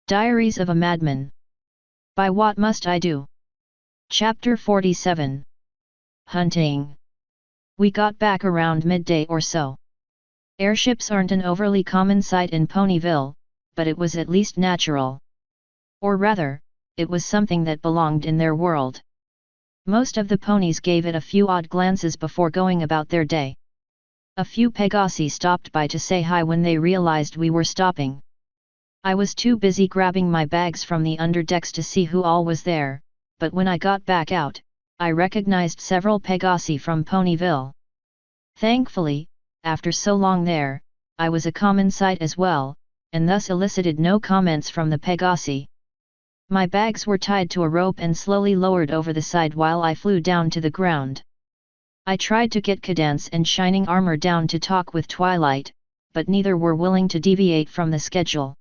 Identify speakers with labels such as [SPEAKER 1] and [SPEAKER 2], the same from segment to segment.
[SPEAKER 1] Diaries of a Madman. By What Must I Do? Chapter 47. Hunting. We got back around midday or so. Airships aren't an overly common sight in Ponyville, but it was at least natural. Or rather, it was something that belonged in their world. Most of the ponies gave it a few odd glances before going about their day. A few Pegasi stopped by to say hi when they realized we were stopping. I was too busy grabbing my bags from the underdecks to see who all was there, but when I got back out, I recognized several Pegasi from Ponyville. Thankfully, after so long there, I was a common sight as well, and thus elicited no comments from the Pegasi. My bags were tied to a rope and slowly lowered over the side while I flew down to the ground. I tried to get Cadence and Shining Armor down to talk with Twilight, but neither were willing to deviate from the schedule.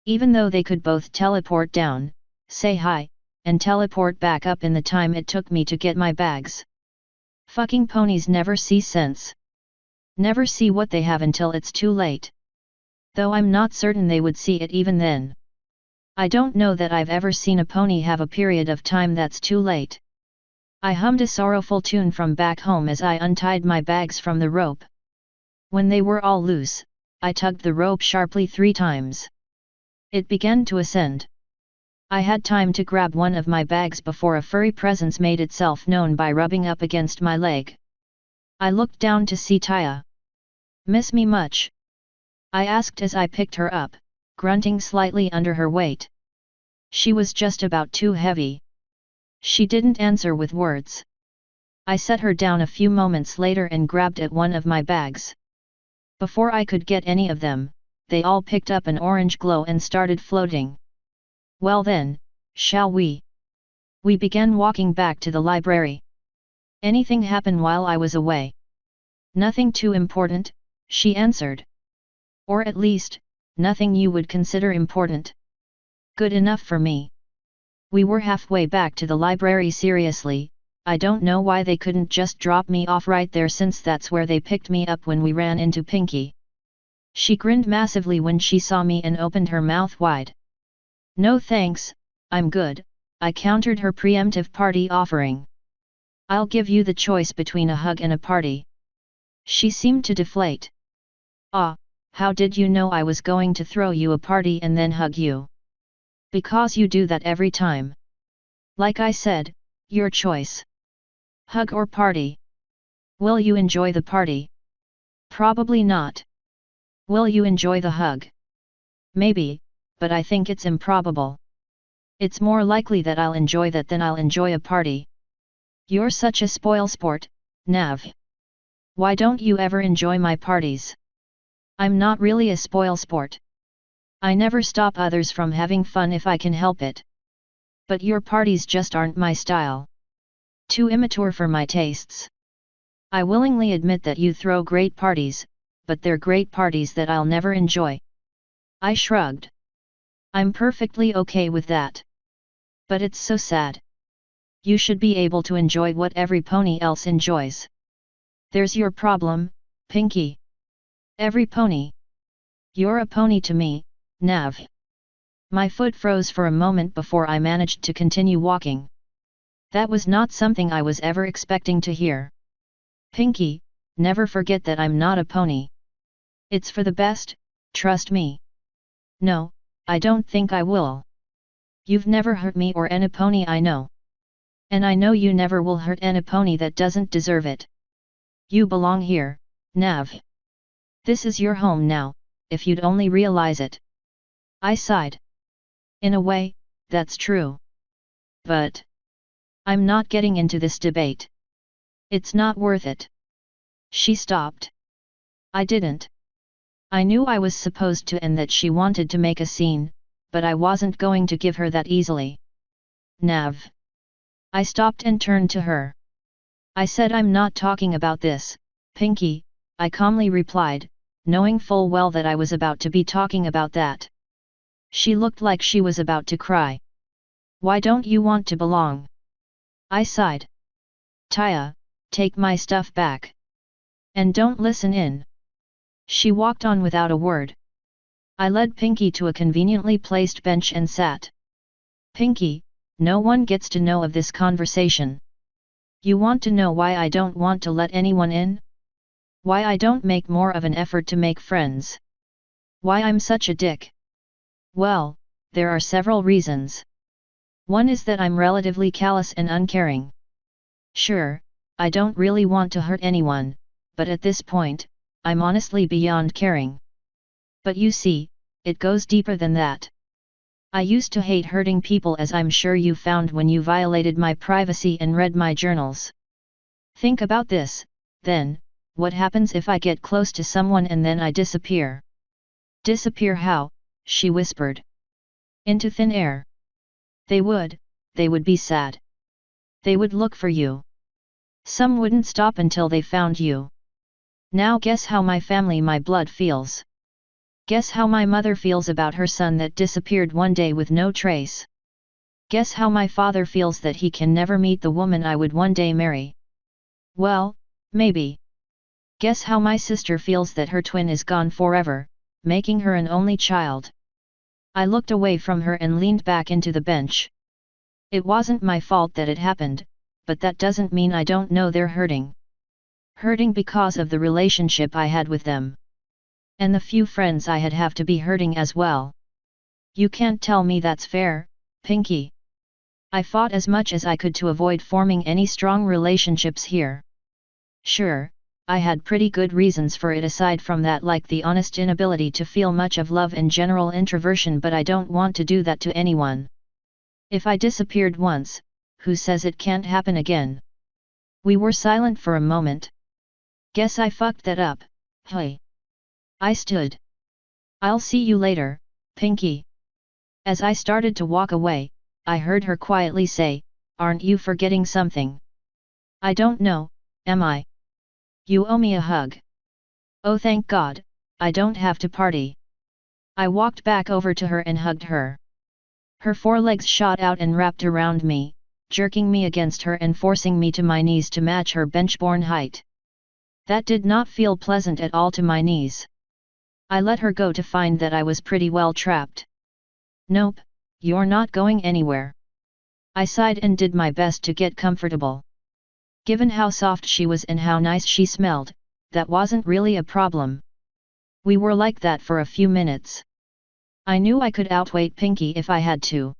[SPEAKER 1] Even though they could both teleport down, say hi, and teleport back up in the time it took me to get my bags. Fucking ponies never see sense. Never see what they have until it's too late. Though I'm not certain they would see it even then. I don't know that I've ever seen a pony have a period of time that's too late. I hummed a sorrowful tune from back home as I untied my bags from the rope. When they were all loose, I tugged the rope sharply 3 times. It began to ascend. I had time to grab one of my bags before a furry presence made itself known by rubbing up against my leg. I looked down to see Taya. "Miss me much?" I asked as I picked her up, grunting slightly under her weight. She was just about too heavy. She didn't answer with words. I set her down a few moments later and grabbed at one of my bags. Before I could get any of them, they all picked up an orange glow and started floating. "Well then, shall we?" We began walking back to the library. "Anything happen while I was away?" "Nothing too important," she answered. "Or at least, nothing you would consider important." "Good enough for me." We were halfway back to the library. Seriously, I don't know why they couldn't just drop me off right there since that's where they picked me up when we ran into Pinky. She grinned massively when she saw me and opened her mouth wide. "No thanks, I'm good," I countered her preemptive party offering. "I'll give you the choice between a hug and a party." She seemed to deflate. "Ah, how did you know I was going to throw you a party and then hug you?" "Because you do that every time." "Like I said, your choice. Hug or party?" "Will you enjoy the party?" "Probably not." "Will you enjoy the hug?" "Maybe, but I think it's improbable. It's more likely that I'll enjoy that than I'll enjoy a party." "You're such a spoilsport, Nav. Why don't you ever enjoy my parties?" "I'm not really a spoilsport. I never stop others from having fun if I can help it. But your parties just aren't my style. Too immature for my tastes. I willingly admit that you throw great parties, but they're great parties that I'll never enjoy." I shrugged. "I'm perfectly okay with that. But it's so sad. You should be able to enjoy what every pony else enjoys." "There's your problem, Pinky. Every pony. You're a pony to me, Nav." My foot froze for a moment before I managed to continue walking. That was not something I was ever expecting to hear. "Pinky, never forget that I'm not a pony. It's for the best, trust me." "No, I don't think I will. You've never hurt me or any pony I know. And I know you never will hurt any pony that doesn't deserve it. You belong here, Nav. This is your home now, if you'd only realize it." I sighed. "In a way, that's true. But I'm not getting into this debate. It's not worth it." She stopped. I didn't. I knew I was supposed to and that she wanted to make a scene, but I wasn't going to give her that easily. "Nav." I stopped and turned to her. "I said I'm not talking about this, Pinky," I calmly replied, knowing full well that I was about to be talking about that. She looked like she was about to cry. "Why don't you want to belong?" I sighed. "Taya, take my stuff back. And don't listen in." She walked on without a word. I led Pinky to a conveniently placed bench and sat. Pinky, no one gets to know of this conversation. You want to know why I don't want to let anyone in? Why I don't make more of an effort to make friends? Why I'm such a dick? Well, there are several reasons. One is that I'm relatively callous and uncaring. Sure, I don't really want to hurt anyone, but at this point, I'm honestly beyond caring. But you see, it goes deeper than that. I used to hate hurting people, as I'm sure you found when you violated my privacy and read my journals. Think about this, then, what happens if I get close to someone and then I disappear? Disappear how? She whispered. Into thin air. They would be sad. They would look for you. Some wouldn't stop until they found you. Now guess how my family, my blood feels. Guess how my mother feels about her son that disappeared one day with no trace. Guess how my father feels that he can never meet the woman I would one day marry. Well, maybe. Guess how my sister feels that her twin is gone forever, making her an only child. I looked away from her and leaned back into the bench. It wasn't my fault that it happened, but that doesn't mean I don't know they're hurting. Hurting because of the relationship I had with them. And the few friends I had have to be hurting as well. You can't tell me that's fair, Pinky. I fought as much as I could to avoid forming any strong relationships here. Sure, I had pretty good reasons for it aside from that, like the honest inability to feel much of love and general introversion, but I don't want to do that to anyone. If I disappeared once, who says it can't happen again? We were silent for a moment. Guess I fucked that up, hey. I stood. I'll see you later, Pinky. As I started to walk away, I heard her quietly say, aren't you forgetting something? I don't know, am I? You owe me a hug. Oh, thank God, I don't have to party. I walked back over to her and hugged her. Her forelegs shot out and wrapped around me, jerking me against her and forcing me to my knees to match her bench-borne height. That did not feel pleasant at all to my knees. I let her go to find that I was pretty well trapped. Nope, you're not going anywhere. I sighed and did my best to get comfortable. Given how soft she was and how nice she smelled, that wasn't really a problem. We were like that for a few minutes. I knew I could outwait Pinky if I had to.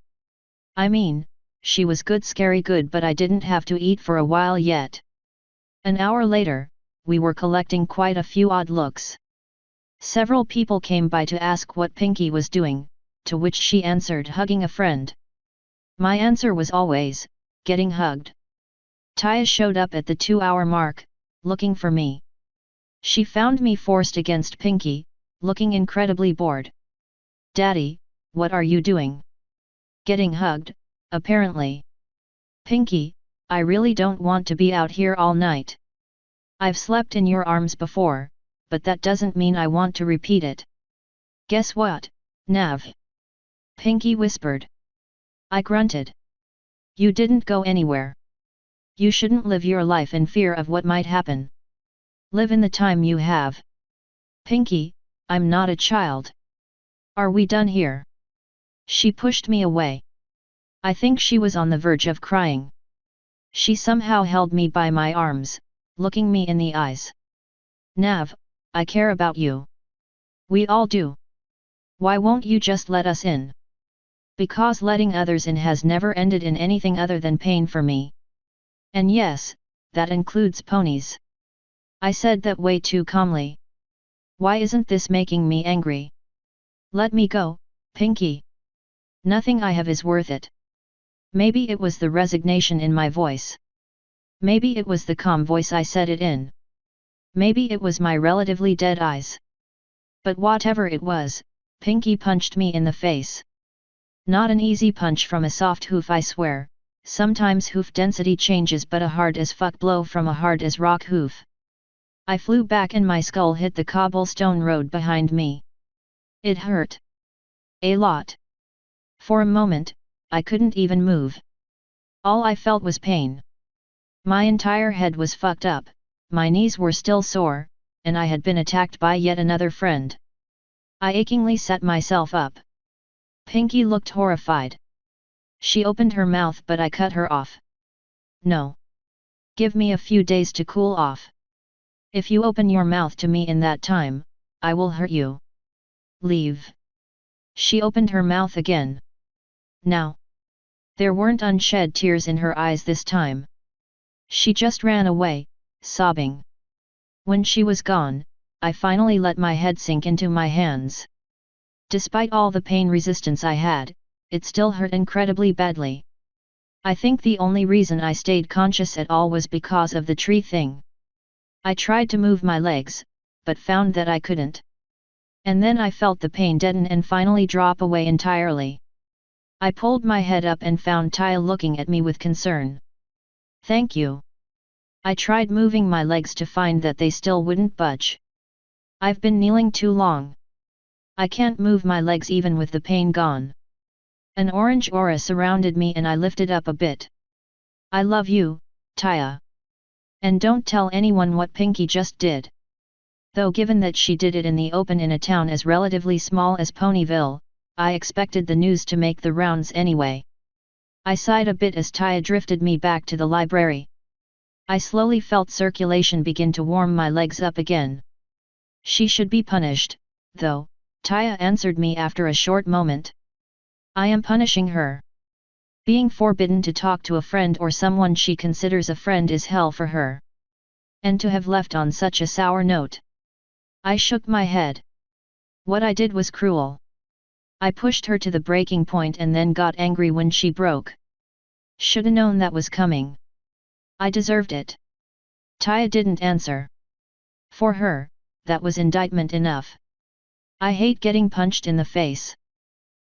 [SPEAKER 1] I mean, she was good, scary good, but I didn't have to eat for a while yet. An hour later, we were collecting quite a few odd looks. Several people came by to ask what Pinky was doing, to which she answered, hugging a friend. My answer was always, getting hugged. Taya showed up at the 2-hour mark, looking for me. She found me forced against Pinky, looking incredibly bored. Daddy, what are you doing? Getting hugged, apparently. Pinky, I really don't want to be out here all night. I've slept in your arms before, but that doesn't mean I want to repeat it. Guess what, Nav? Pinky whispered. I grunted. You didn't go anywhere. You shouldn't live your life in fear of what might happen. Live in the time you have. Pinky, I'm not a child. Are we done here? She pushed me away. I think she was on the verge of crying. She somehow held me by my arms, looking me in the eyes. Nav, I care about you. We all do. Why won't you just let us in? Because letting others in has never ended in anything other than pain for me. And yes, that includes ponies. I said that way too calmly. Why isn't this making me angry? Let me go, Pinky. Nothing I have is worth it. Maybe it was the resignation in my voice. Maybe it was the calm voice I said it in. Maybe it was my relatively dead eyes. But whatever it was, Pinky punched me in the face. Not an easy punch from a soft hoof, I swear. Sometimes hoof density changes, but a hard as fuck blow from a hard as rock hoof. I flew back and my skull hit the cobblestone road behind me. It hurt. A lot. For a moment, I couldn't even move. All I felt was pain. My entire head was fucked up, my knees were still sore, and I had been attacked by yet another friend. I achingly set myself up. Pinky looked horrified. She opened her mouth but I cut her off. No. Give me a few days to cool off. If you open your mouth to me in that time, I will hurt you. Leave. She opened her mouth again. Now. There weren't unshed tears in her eyes this time. She just ran away, sobbing. When she was gone, I finally let my head sink into my hands. Despite all the pain resistance I had, it still hurt incredibly badly. I think the only reason I stayed conscious at all was because of the tree thing. I tried to move my legs, but found that I couldn't. And then I felt the pain deaden and finally drop away entirely. I pulled my head up and found Taya looking at me with concern. Thank you. I tried moving my legs to find that they still wouldn't budge. I've been kneeling too long. I can't move my legs even with the pain gone. An orange aura surrounded me and I lifted up a bit. I love you, Taya. And don't tell anyone what Pinky just did. Though given that she did it in the open in a town as relatively small as Ponyville, I expected the news to make the rounds anyway. I sighed a bit as Taya drifted me back to the library. I slowly felt circulation begin to warm my legs up again. She should be punished, though, Taya answered me after a short moment. I am punishing her. Being forbidden to talk to a friend or someone she considers a friend is hell for her. And to have left on such a sour note. I shook my head. What I did was cruel. I pushed her to the breaking point and then got angry when she broke. Shoulda known that was coming. I deserved it. Taya didn't answer. For her, that was indictment enough. I hate getting punched in the face.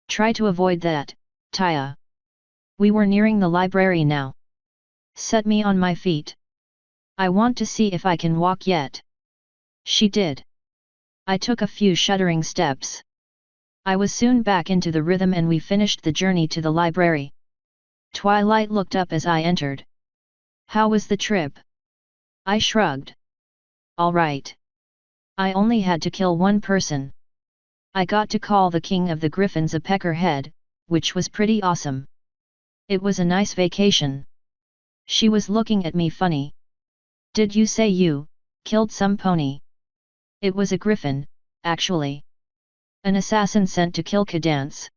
[SPEAKER 1] Try to avoid that, Taya. We were nearing the library now. Set me on my feet. I want to see if I can walk yet. She did. I took a few shuddering steps. I was soon back into the rhythm and we finished the journey to the library. Twilight looked up as I entered. How was the trip? I shrugged. All right. I only had to kill one person. I got to call the king of the Griffins a peckerhead, which was pretty awesome. It was a nice vacation. She was looking at me funny. Did you say you killed some pony? It was a griffin, actually. An assassin sent to kill Cadance.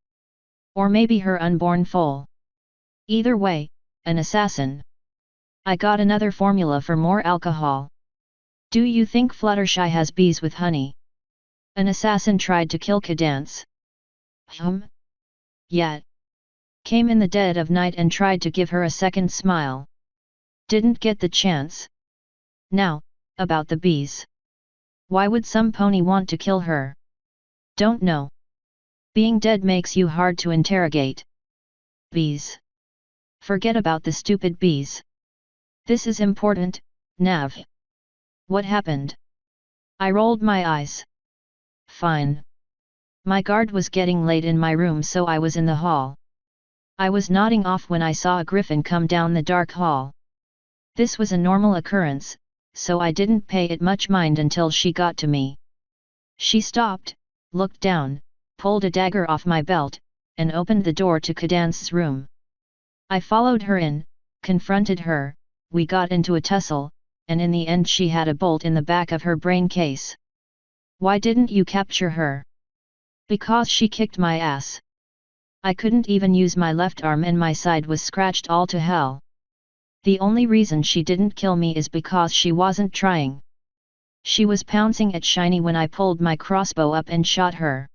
[SPEAKER 1] Or maybe her unborn foal. Either way, an assassin. I got another formula for more alcohol. Do you think Fluttershy has bees with honey? An assassin tried to kill Cadance. Yeah. Came in the dead of night and tried to give her a second smile. Didn't get the chance. Now, about the bees. Why would some pony want to kill her? Don't know. Being dead makes you hard to interrogate. Bees. Forget about the stupid bees. This is important, Nav. What happened? I rolled my eyes. Fine. My guard was getting late in my room so I was in the hall. I was nodding off when I saw a griffin come down the dark hall. This was a normal occurrence, so I didn't pay it much mind until she got to me. She stopped, looked down, pulled a dagger off my belt, and opened the door to Cadance's room. I followed her in, confronted her, we got into a tussle, and in the end she had a bolt in the back of her brain case. Why didn't you capture her? Because she kicked my ass. I couldn't even use my left arm and my side was scratched all to hell. The only reason she didn't kill me is because she wasn't trying. She was pouncing at Shiny when I pulled my crossbow up and shot her.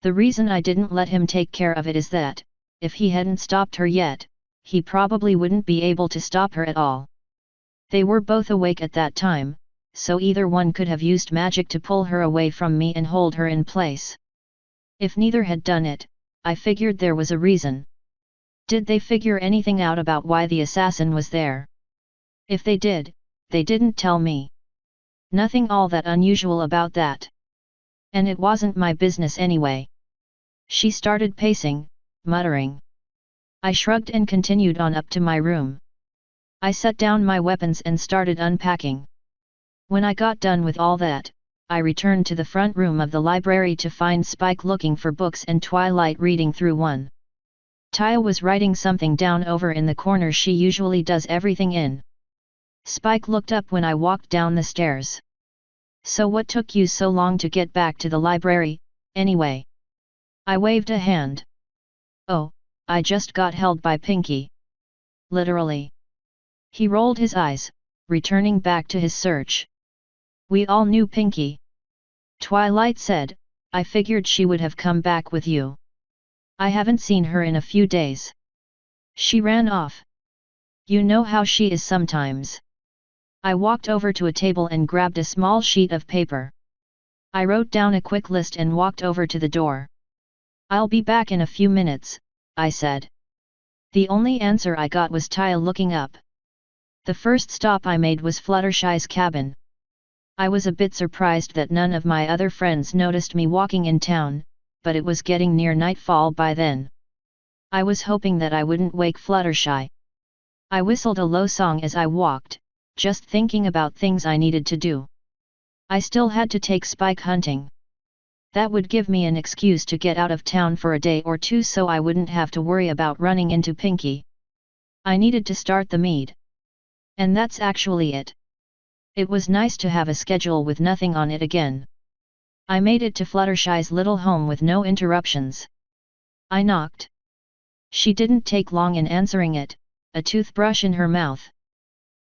[SPEAKER 1] The reason I didn't let him take care of it is that, if he hadn't stopped her yet, he probably wouldn't be able to stop her at all. They were both awake at that time, so either one could have used magic to pull her away from me and hold her in place. If neither had done it, I figured there was a reason. Did they figure anything out about why the assassin was there? If they did, they didn't tell me. Nothing all that unusual about that. And it wasn't my business anyway. She started pacing, muttering. I shrugged and continued on up to my room. I set down my weapons and started unpacking. When I got done with all that, I returned to the front room of the library to find Spike looking for books and Twilight reading through one. Taya was writing something down over in the corner she usually does everything in. Spike looked up when I walked down the stairs. "So what took you so long to get back to the library, anyway?" I waved a hand. "Oh, I just got held by Pinky." "Literally?" He rolled his eyes, returning back to his search. "We all knew Pinky," Twilight said. "I figured she would have come back with you. I haven't seen her in a few days. She ran off. You know how she is sometimes." I walked over to a table and grabbed a small sheet of paper. I wrote down a quick list and walked over to the door. "I'll be back in a few minutes," I said. The only answer I got was Taya looking up. The first stop I made was Fluttershy's cabin. I was a bit surprised that none of my other friends noticed me walking in town, but it was getting near nightfall by then. I was hoping that I wouldn't wake Fluttershy. I whistled a low song as I walked, just thinking about things I needed to do. I still had to take Spike hunting. That would give me an excuse to get out of town for a day or two so I wouldn't have to worry about running into Pinky. I needed to start the mead. And that's actually it. It was nice to have a schedule with nothing on it again. I made it to Fluttershy's little home with no interruptions. I knocked. She didn't take long in answering it, a toothbrush in her mouth.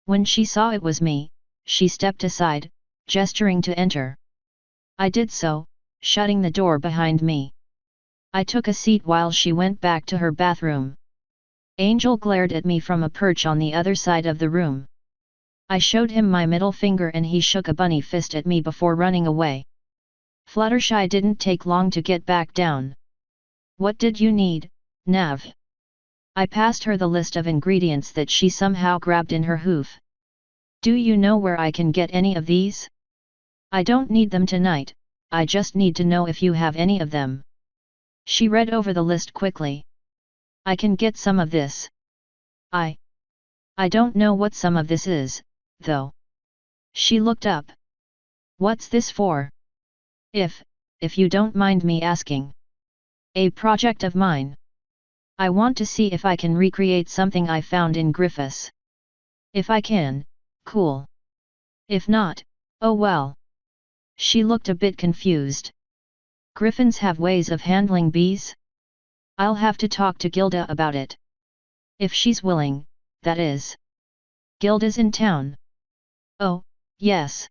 [SPEAKER 1] When she saw it was me, she stepped aside, gesturing to enter. I did so, shutting the door behind me. I took a seat while she went back to her bathroom. Angel glared at me from a perch on the other side of the room. I showed him my middle finger and he shook a bunny fist at me before running away. Fluttershy didn't take long to get back down. "What did you need, Nav?" I passed her the list of ingredients that she somehow grabbed in her hoof. "Do you know where I can get any of these?" "I don't need them tonight, I just need to know if you have any of them." She read over the list quickly. "I can get some of this." I don't know what some of this is, though." She looked up. "What's this for?" If you don't mind me asking." "A project of mine. I want to see if I can recreate something I found in Griffiths. If I can, cool. If not, oh well." She looked a bit confused. "Griffins have ways of handling bees?" "I'll have to talk to Gilda about it. If she's willing, that is." "Gilda's in town?" "Oh, yes.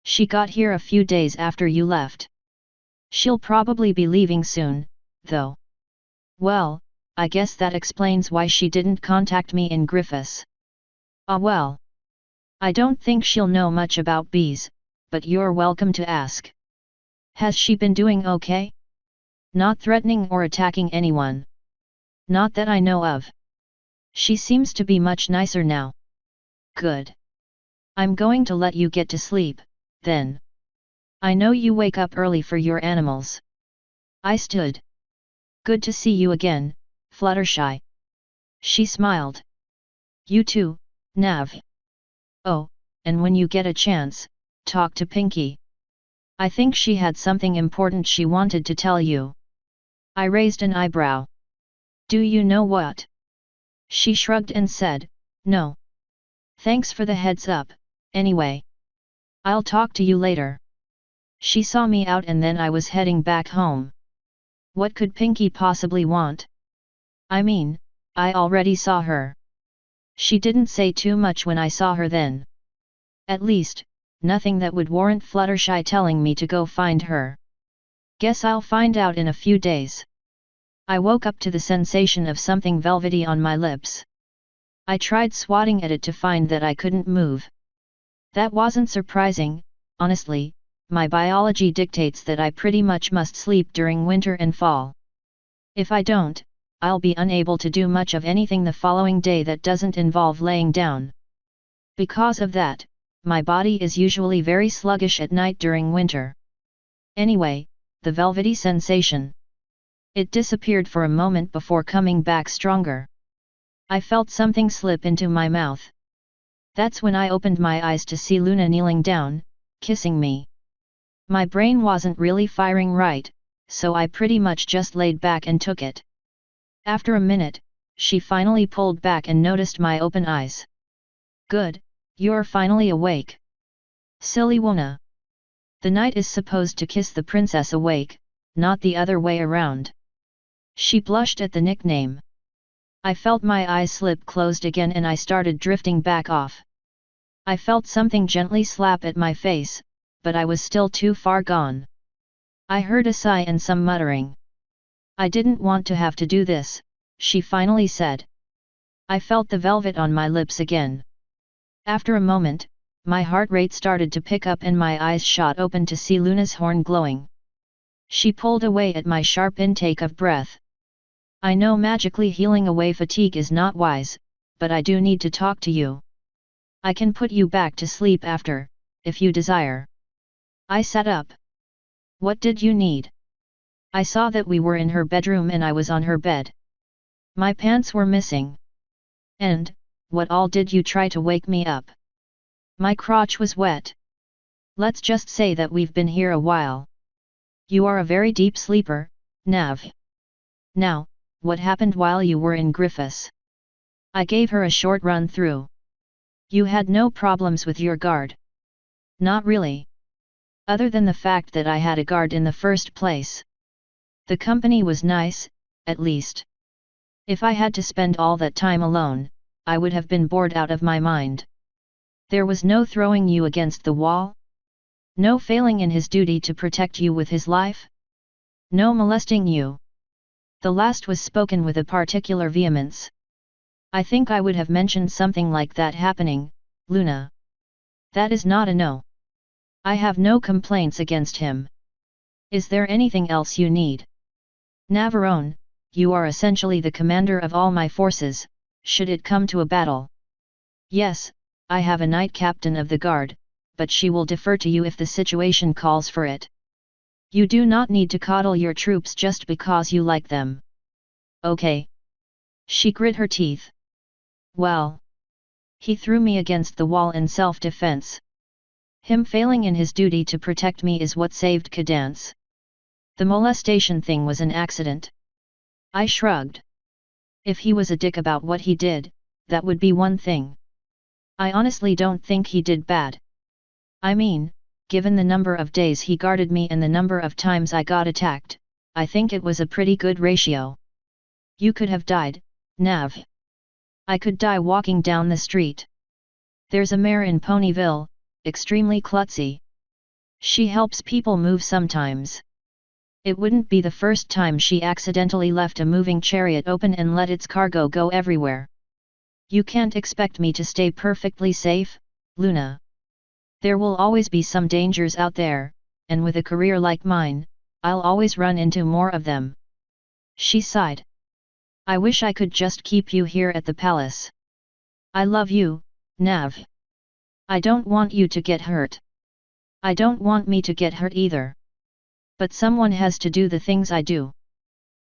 [SPEAKER 1] She got here a few days after you left. She'll probably be leaving soon, though." "Well, I guess that explains why she didn't contact me in Griffiths." "Ah well. I don't think she'll know much about bees, but you're welcome to ask." "Has she been doing okay? Not threatening or attacking anyone?" "Not that I know of. She seems to be much nicer now." "Good. I'm going to let you get to sleep, then. I know you wake up early for your animals." I stood. "Good to see you again, Fluttershy." She smiled. "You too, Nav. Oh, and when you get a chance, talk to Pinky. I think she had something important she wanted to tell you." I raised an eyebrow. "Do you know what?" She shrugged and said, "No. Thanks for the heads up, anyway. I'll talk to you later." She saw me out and then I was heading back home. What could Pinky possibly want? I mean, I already saw her. She didn't say too much when I saw her then. At least, nothing that would warrant Fluttershy telling me to go find her. Guess I'll find out in a few days. I woke up to the sensation of something velvety on my lips. I tried swatting at it to find that I couldn't move. That wasn't surprising, honestly. My biology dictates that I pretty much must sleep during winter and fall. If I don't, I'll be unable to do much of anything the following day that doesn't involve laying down. Because of that, my body is usually very sluggish at night during winter. Anyway, the velvety sensation. It disappeared for a moment before coming back stronger. I felt something slip into my mouth. That's when I opened my eyes to see Luna kneeling down, kissing me. My brain wasn't really firing right, so I pretty much just laid back and took it. After a minute, she finally pulled back and noticed my open eyes. Good, you're finally awake. Silly Wona. The knight is supposed to kiss the princess awake, not the other way around. She blushed at the nickname. I felt my eyes slip closed again and I started drifting back off. I felt something gently slap at my face, but I was still too far gone. I heard a sigh and some muttering. I didn't want to have to do this, she finally said. I felt the velvet on my lips again. After a moment, my heart rate started to pick up and my eyes shot open to see Luna's horn glowing. She pulled away at my sharp intake of breath. I know magically healing away fatigue is not wise, but I do need to talk to you. I can put you back to sleep after, if you desire. I sat up. What did you need? I saw that we were in her bedroom and I was on her bed. My pants were missing. And, what all did you try to wake me up? My crotch was wet. Let's just say that we've been here a while. You are a very deep sleeper, Nav. Now, what happened while you were in Griffiths? I gave her a short run through. You had no problems with your guard. Not really. Other than the fact that I had a guard in the first place. The company was nice, at least. If I had to spend all that time alone, I would have been bored out of my mind. There was no throwing you against the wall? No failing in his duty to protect you with his life? No molesting you? The last was spoken with a particular vehemence. I think I would have mentioned something like that happening, Luna. That is not a no. I have no complaints against him. Is there anything else you need? Navarone, you are essentially the commander of all my forces, should it come to a battle. Yes, I have a knight captain of the guard, but she will defer to you if the situation calls for it. You do not need to coddle your troops just because you like them. Okay. She grit her teeth. Well. He threw me against the wall in self-defense. Him failing in his duty to protect me is what saved Cadance. The molestation thing was an accident. I shrugged. If he was a dick about what he did, that would be one thing. I honestly don't think he did bad. I mean, given the number of days he guarded me and the number of times I got attacked, I think it was a pretty good ratio. You could have died, Nav. I could die walking down the street. There's a mare in Ponyville, extremely klutzy. She helps people move sometimes. It wouldn't be the first time she accidentally left a moving chariot open and let its cargo go everywhere. You can't expect me to stay perfectly safe, Luna. There will always be some dangers out there, and with a career like mine, I'll always run into more of them. She sighed. I wish I could just keep you here at the palace. I love you, Nav. I don't want you to get hurt. I don't want me to get hurt either. But someone has to do the things I do.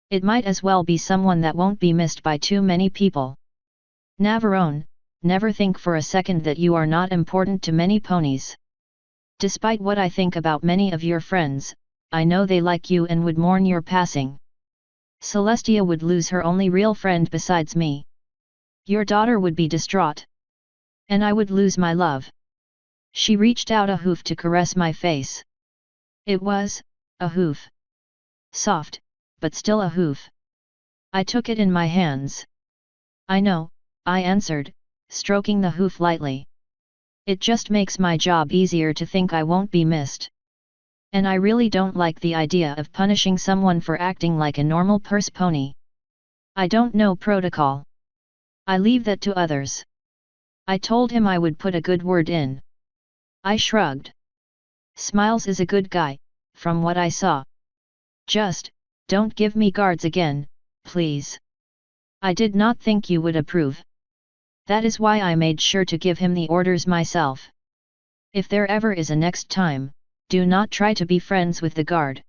[SPEAKER 1] It might as well be someone that won't be missed by too many people. Navarone, never think for a second that you are not important to many ponies. Despite what I think about many of your friends, I know they like you and would mourn your passing. Celestia would lose her only real friend besides me. Your daughter would be distraught. And I would lose my love. She reached out a hoof to caress my face. It was a hoof. Soft, but still a hoof. I took it in my hands. I know, I answered, stroking the hoof lightly. It just makes my job easier to think I won't be missed. And I really don't like the idea of punishing someone for acting like a normal purse pony. I don't know protocol. I leave that to others. I told him I would put a good word in. I shrugged. Smiles is a good guy, from what I saw. Just, don't give me guards again, please. I did not think you would approve. That is why I made sure to give him the orders myself. If there ever is a next time, do not try to be friends with the guard.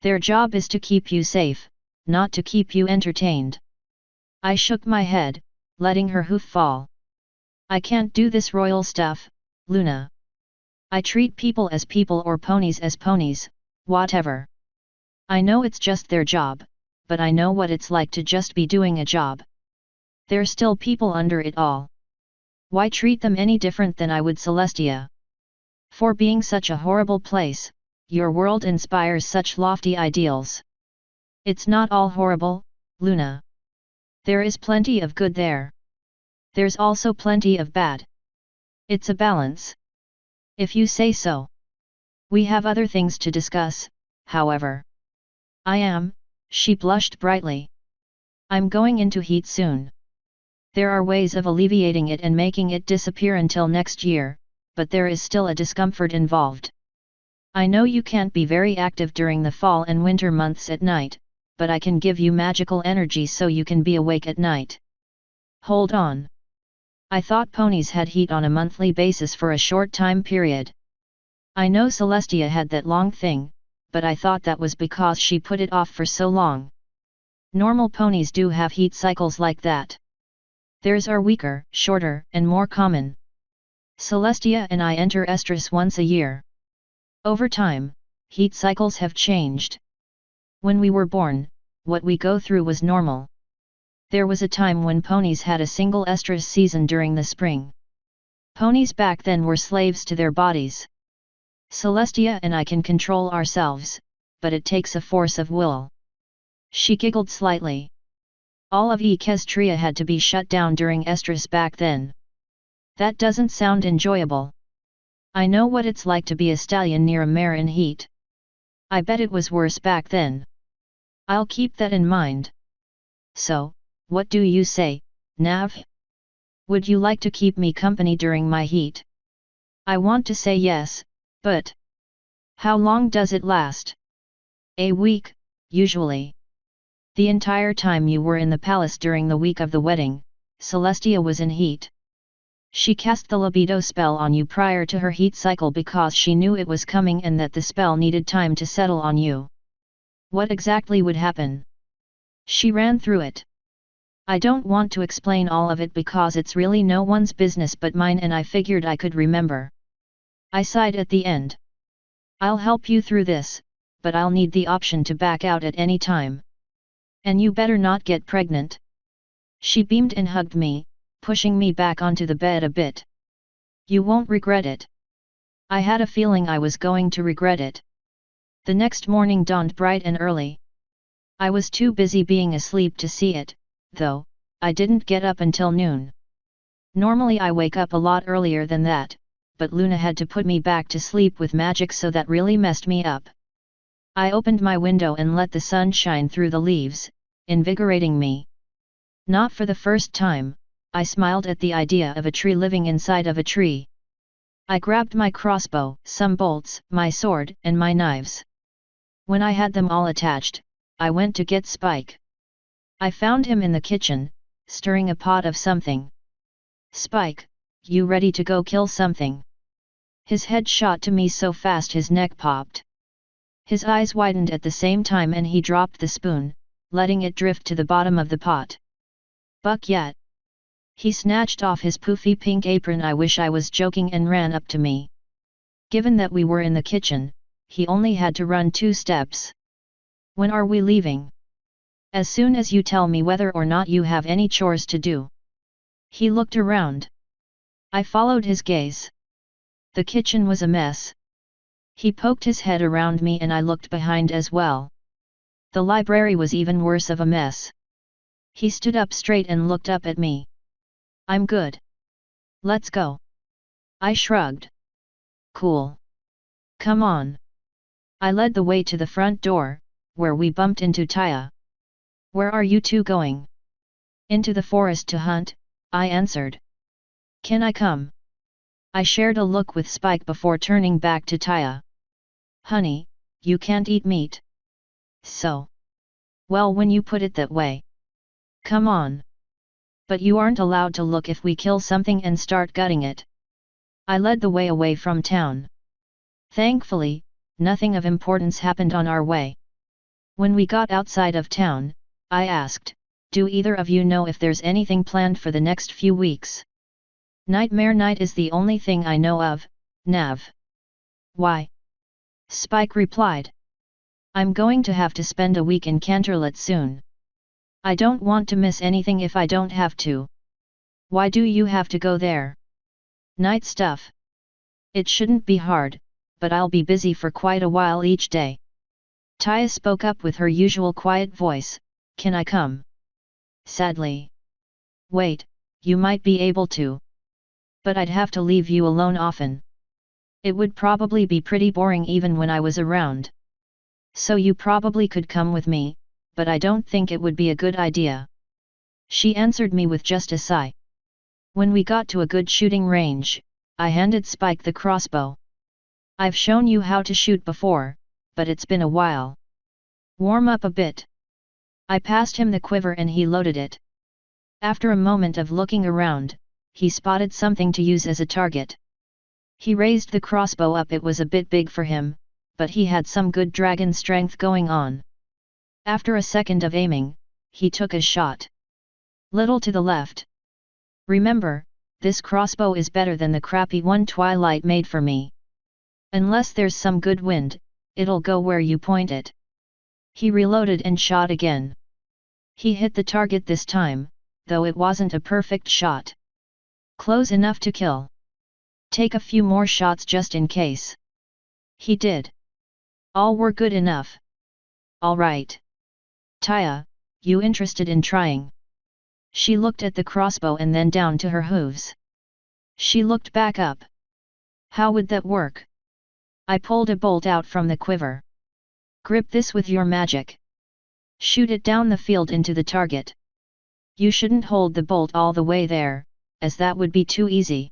[SPEAKER 1] Their job is to keep you safe, not to keep you entertained. I shook my head, letting her hoof fall. I can't do this royal stuff, Luna. I treat people as people or ponies as ponies, whatever. I know it's just their job, but I know what it's like to just be doing a job. They're still people under it all. Why treat them any different than I would Celestia? For being such a horrible place, your world inspires such lofty ideals. It's not all horrible, Luna. There is plenty of good there. There's also plenty of bad. It's a balance. If you say so. We have other things to discuss, however. She blushed brightly. I'm going into heat soon. There are ways of alleviating it and making it disappear until next year, but there is still a discomfort involved. I know you can't be very active during the fall and winter months at night, but I can give you magical energy so you can be awake at night. Hold on. I thought ponies had heat on a monthly basis for a short time period. I know Celestia had that long thing, but I thought that was because she put it off for so long. Normal ponies do have heat cycles like that. Theirs are weaker, shorter, and more common. Celestia and I enter estrus once a year. Over time, heat cycles have changed. When we were born, what we go through was normal. There was a time when ponies had a single estrus season during the spring. Ponies back then were slaves to their bodies. Celestia and I can control ourselves, but it takes a force of will. She giggled slightly. All of Equestria had to be shut down during estrus back then. That doesn't sound enjoyable. I know what it's like to be a stallion near a mare in heat. I bet it was worse back then. I'll keep that in mind. So, what do you say, Nav? Would you like to keep me company during my heat? I want to say yes, but how long does it last? A week, usually. The entire time you were in the palace during the week of the wedding, Celestia was in heat. She cast the libido spell on you prior to her heat cycle because she knew it was coming and that the spell needed time to settle on you. What exactly would happen? She ran through it. I don't want to explain all of it because it's really no one's business but mine, and I figured I could remember. I sighed at the end. I'll help you through this, but I'll need the option to back out at any time. And you better not get pregnant. She beamed and hugged me, pushing me back onto the bed a bit. You won't regret it. I had a feeling I was going to regret it. The next morning dawned bright and early. I was too busy being asleep to see it, though. I didn't get up until noon. Normally I wake up a lot earlier than that, but Luna had to put me back to sleep with magic, so that really messed me up. I opened my window and let the sun shine through the leaves, invigorating me. Not for the first time, I smiled at the idea of a tree living inside of a tree. I grabbed my crossbow, some bolts, my sword, and my knives. When I had them all attached, I went to get Spike. I found him in the kitchen, stirring a pot of something. Spike, you ready to go kill something? His head shot to me so fast his neck popped. His eyes widened at the same time and he dropped the spoon, letting it drift to the bottom of the pot. Buck yet. He snatched off his poofy pink apron. I wish I was joking, and ran up to me. Given that we were in the kitchen, he only had to run 2 steps. When are we leaving? As soon as you tell me whether or not you have any chores to do. He looked around. I followed his gaze. The kitchen was a mess. He poked his head around me and I looked behind as well. The library was even worse of a mess. He stood up straight and looked up at me. I'm good. Let's go. I shrugged. Cool. Come on. I led the way to the front door, where we bumped into Taya. Where are you two going? Into the forest to hunt, I answered. Can I come? I shared a look with Spike before turning back to Taya. Honey, you can't eat meat. So? Well, when you put it that way. Come on. But you aren't allowed to look if we kill something and start gutting it. I led the way away from town. Thankfully, nothing of importance happened on our way. When we got outside of town, I asked, do either of you know if there's anything planned for the next few weeks? Nightmare Night is the only thing I know of, Nav. Why? Spike replied. I'm going to have to spend a week in Canterlot soon. I don't want to miss anything if I don't have to. Why do you have to go there? Night stuff. It shouldn't be hard, but I'll be busy for quite a while each day. Taya spoke up with her usual quiet voice, can I come? Sadly. Wait, you might be able to. But I'd have to leave you alone often. It would probably be pretty boring even when I was around. So you probably could come with me, but I don't think it would be a good idea. She answered me with just a sigh. When we got to a good shooting range, I handed Spike the crossbow. I've shown you how to shoot before, but it's been a while. Warm up a bit. I passed him the quiver and he loaded it. After a moment of looking around, he spotted something to use as a target. He raised the crossbow up. It was a bit big for him, but he had some good dragon strength going on. After a second of aiming, he took a shot. Little to the left. Remember, this crossbow is better than the crappy one Twilight made for me. Unless there's some good wind, it'll go where you point it. He reloaded and shot again. He hit the target this time, though it wasn't a perfect shot. Close enough to kill. Take a few more shots just in case. He did. All were good enough. All right. Taya, you interested in trying? She looked at the crossbow and then down to her hooves. She looked back up. How would that work? I pulled a bolt out from the quiver. Grip this with your magic. Shoot it down the field into the target. You shouldn't hold the bolt all the way there, as that would be too easy.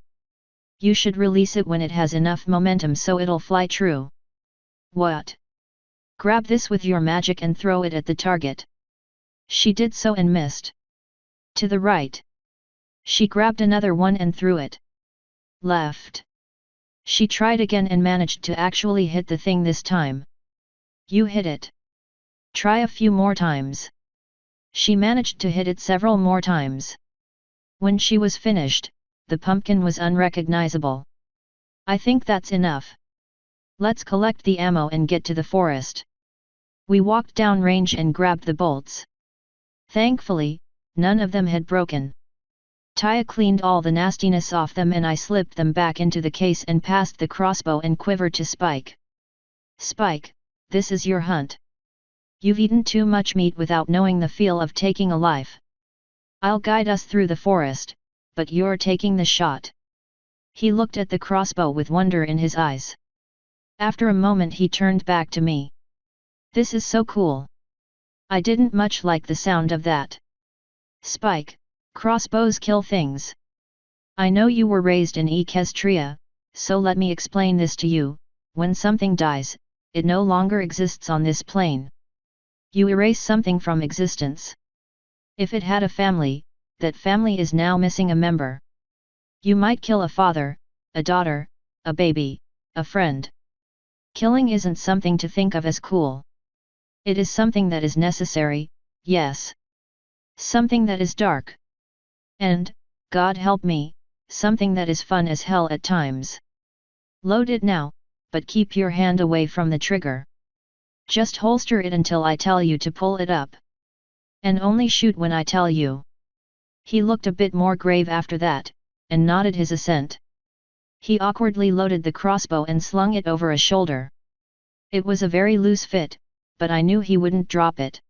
[SPEAKER 1] You should release it when it has enough momentum so it'll fly true. What? Grab this with your magic and throw it at the target. She did so and missed. To the right. She grabbed another one and threw it. Left. She tried again and managed to actually hit the thing this time. You hit it. Try a few more times. She managed to hit it several more times. When she was finished, the pumpkin was unrecognizable. I think that's enough. Let's collect the ammo and get to the forest. We walked down range and grabbed the bolts. Thankfully, none of them had broken. Taya cleaned all the nastiness off them and I slipped them back into the case and passed the crossbow and quiver to Spike. Spike, this is your hunt. You've eaten too much meat without knowing the feel of taking a life. I'll guide us through the forest, but you're taking the shot. He looked at the crossbow with wonder in his eyes. After a moment he turned back to me. This is so cool. I didn't much like the sound of that. Spike, crossbows kill things. I know you were raised in Equestria, so let me explain this to you. When something dies, it no longer exists on this plane. You erase something from existence. If it had a family, that family is now missing a member. You might kill a father, a daughter, a baby, a friend. Killing isn't something to think of as cool. It is something that is necessary, yes. Something that is dark. And, God help me, something that is fun as hell at times. Load it now, but keep your hand away from the trigger. Just holster it until I tell you to pull it up. And only shoot when I tell you. He looked a bit more grave after that, and nodded his assent. He awkwardly loaded the crossbow and slung it over a shoulder. It was a very loose fit, but I knew he wouldn't drop it.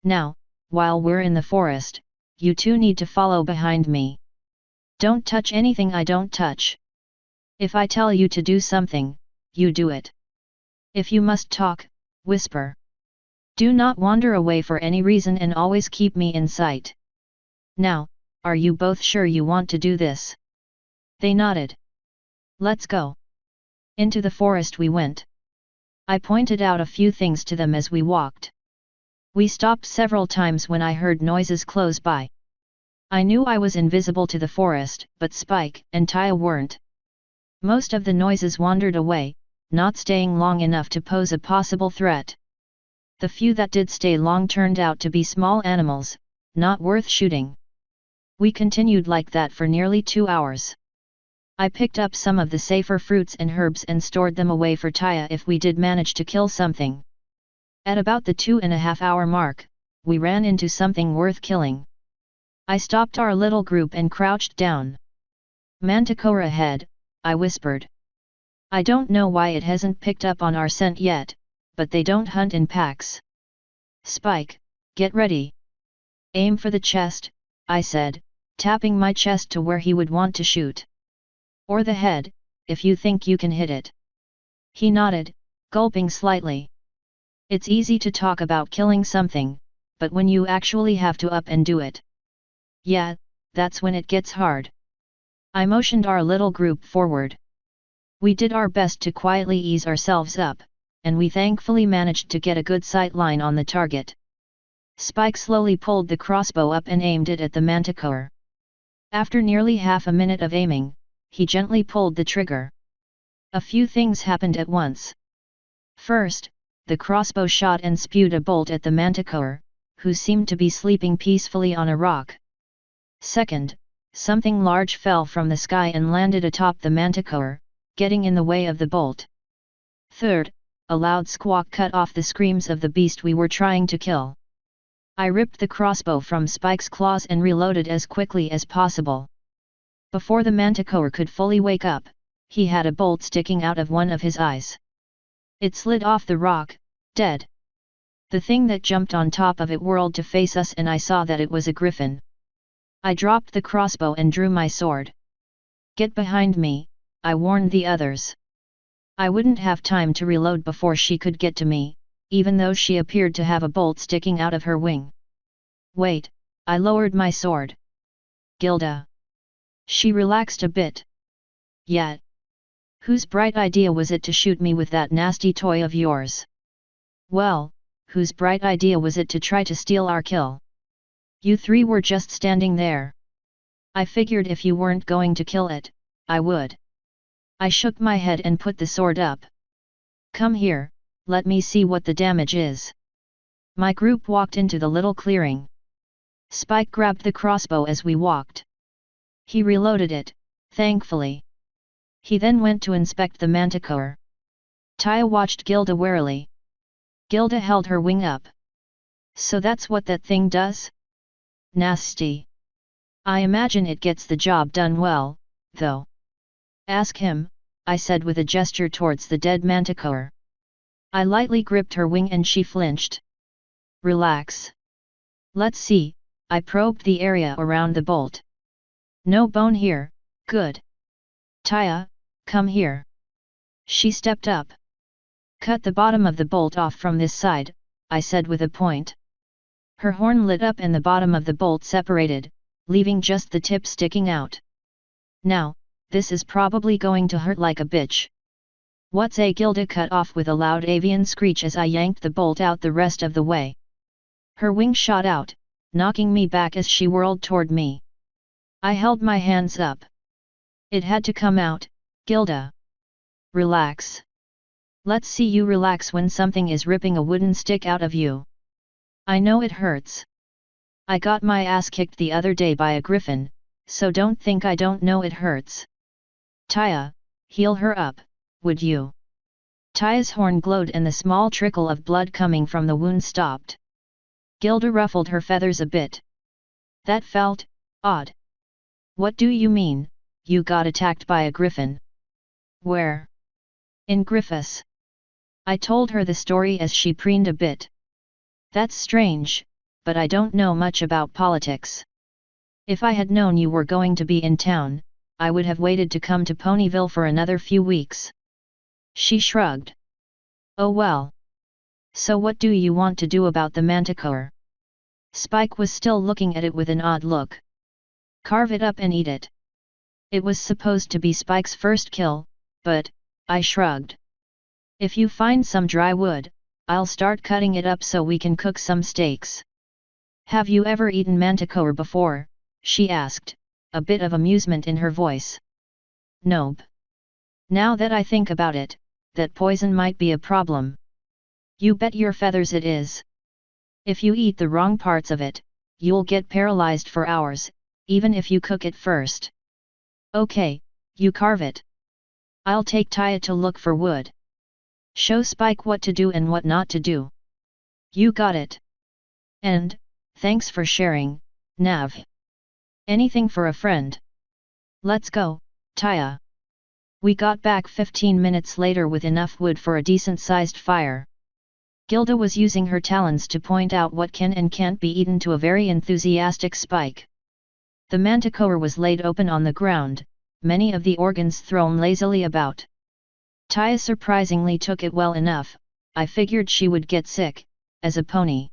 [SPEAKER 1] Now, while we're in the forest, you two need to follow behind me. Don't touch anything I don't touch. If I tell you to do something, you do it. If you must talk, whisper. Do not wander away for any reason and always keep me in sight. Now, are you both sure you want to do this? They nodded. Let's go. Into the forest we went. I pointed out a few things to them as we walked. We stopped several times when I heard noises close by. I knew I was invisible to the forest, but Spike and Taya weren't. Most of the noises wandered away, not staying long enough to pose a possible threat. The few that did stay long turned out to be small animals, not worth shooting. We continued like that for nearly 2 hours. I picked up some of the safer fruits and herbs and stored them away for Taya if we did manage to kill something. At about the 2.5 hour mark, we ran into something worth killing. I stopped our little group and crouched down. Manticore ahead, I whispered. I don't know why it hasn't picked up on our scent yet, but they don't hunt in packs. Spike, get ready. Aim for the chest, I said, tapping my chest to where he would want to shoot. Or the head, if you think you can hit it. He nodded, gulping slightly. It's easy to talk about killing something, but when you actually have to up and do it. Yeah, that's when it gets hard. I motioned our little group forward. We did our best to quietly ease ourselves up, and we thankfully managed to get a good sight line on the target. Spike slowly pulled the crossbow up and aimed it at the manticore. After nearly half a minute of aiming, he gently pulled the trigger. A few things happened at once. First, the crossbow shot and spewed a bolt at the manticore, who seemed to be sleeping peacefully on a rock. Second, something large fell from the sky and landed atop the manticore, getting in the way of the bolt. Third, a loud squawk cut off the screams of the beast we were trying to kill. I ripped the crossbow from Spike's claws and reloaded as quickly as possible. Before the manticore could fully wake up, he had a bolt sticking out of one of his eyes. It slid off the rock, dead. The thing that jumped on top of it whirled to face us and I saw that it was a griffin. I dropped the crossbow and drew my sword. Get behind me, I warned the others. I wouldn't have time to reload before she could get to me, even though she appeared to have a bolt sticking out of her wing. Wait, I lowered my sword. Gilda. She relaxed a bit. Yeah. Whose bright idea was it to shoot me with that nasty toy of yours? Well, whose bright idea was it to try to steal our kill? You three were just standing there. I figured if you weren't going to kill it, I would. I shook my head and put the sword up. Come here, let me see what the damage is. My group walked into the little clearing. Spike grabbed the crossbow as we walked. He reloaded it, thankfully. He then went to inspect the manticore. Taya watched Gilda warily. Gilda held her wing up. So that's what that thing does? Nasty. I imagine it gets the job done well, though. Ask him, I said with a gesture towards the dead manticore. I lightly gripped her wing and she flinched. Relax. Let's see, I probed the area around the bolt. No bone here, good. Taya, come here. She stepped up. Cut the bottom of the bolt off from this side, I said with a point. Her horn lit up and the bottom of the bolt separated, leaving just the tip sticking out. Now, this is probably going to hurt like a bitch. What's a Gilda cut off with a loud avian screech as I yanked the bolt out the rest of the way. Her wing shot out, knocking me back as she whirled toward me. I held my hands up. It had to come out, Gilda. Relax. Let's see you relax when something is ripping a wooden stick out of you. I know it hurts. I got my ass kicked the other day by a griffin, so don't think I don't know it hurts. Taya, heal her up, would you? Taya's horn glowed and the small trickle of blood coming from the wound stopped. Gilda ruffled her feathers a bit. That felt odd. What do you mean, you got attacked by a griffin? Where? In Griffiths. I told her the story as she preened a bit. That's strange, but I don't know much about politics. If I had known you were going to be in town, I would have waited to come to Ponyville for another few weeks. She shrugged. Oh well. So what do you want to do about the manticore? Spike was still looking at it with an odd look. Carve it up and eat it. It was supposed to be Spike's first kill, but, I shrugged. If you find some dry wood, I'll start cutting it up so we can cook some steaks. Have you ever eaten manticore before? She asked, a bit of amusement in her voice. Nope. Now that I think about it, that poison might be a problem. You bet your feathers it is. If you eat the wrong parts of it, you'll get paralyzed for hours, even if you cook it first. Okay, You carve it. I'll take Taya to look for wood. Show Spike what to do and what not to do. You got it. And, thanks for sharing, Nav. Anything for a friend. Let's go, Taya. We got back 15 minutes later with enough wood for a decent-sized fire. Gilda was using her talons to point out what can and can't be eaten to a very enthusiastic Spike. The manticore was laid open on the ground, many of the organs thrown lazily about. Taya surprisingly took it well enough. I figured she would get sick, as a pony.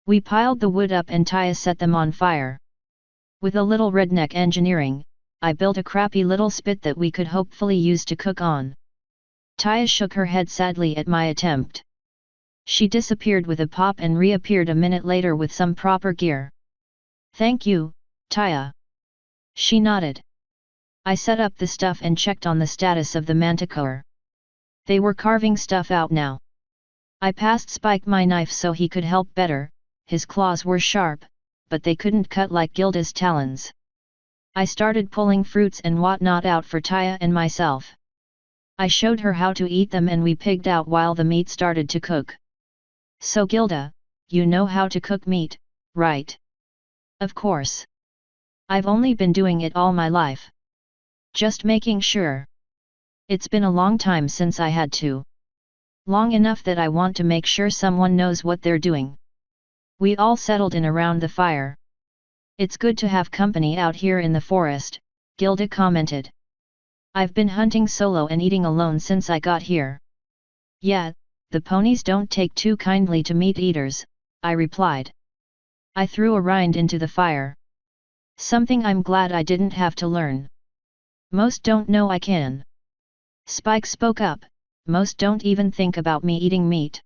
[SPEAKER 1] We piled the wood up and Taya set them on fire. With a little redneck engineering, I built a crappy little spit that we could hopefully use to cook on. Taya shook her head sadly at my attempt. She disappeared with a pop and reappeared a minute later with some proper gear. Thank you, Taya. She nodded. I set up the stuff and checked on the status of the manticore. They were carving stuff out now. I passed Spike my knife so he could help better. His claws were sharp, but they couldn't cut like Gilda's talons. I started pulling fruits and whatnot out for Taya and myself. I showed her how to eat them and we pigged out while the meat started to cook. So Gilda, you know how to cook meat, right? Of course. I've only been doing it all my life. Just making sure. It's been a long time since I had to. Long enough that I want to make sure someone knows what they're doing. We all settled in around the fire. It's good to have company out here in the forest, Gilda commented. I've been hunting solo and eating alone since I got here. Yeah, the ponies don't take too kindly to meat eaters, I replied. I threw a rind into the fire. Something I'm glad I didn't have to learn. Most don't know I can. Spike spoke up, most don't even think about me eating meat.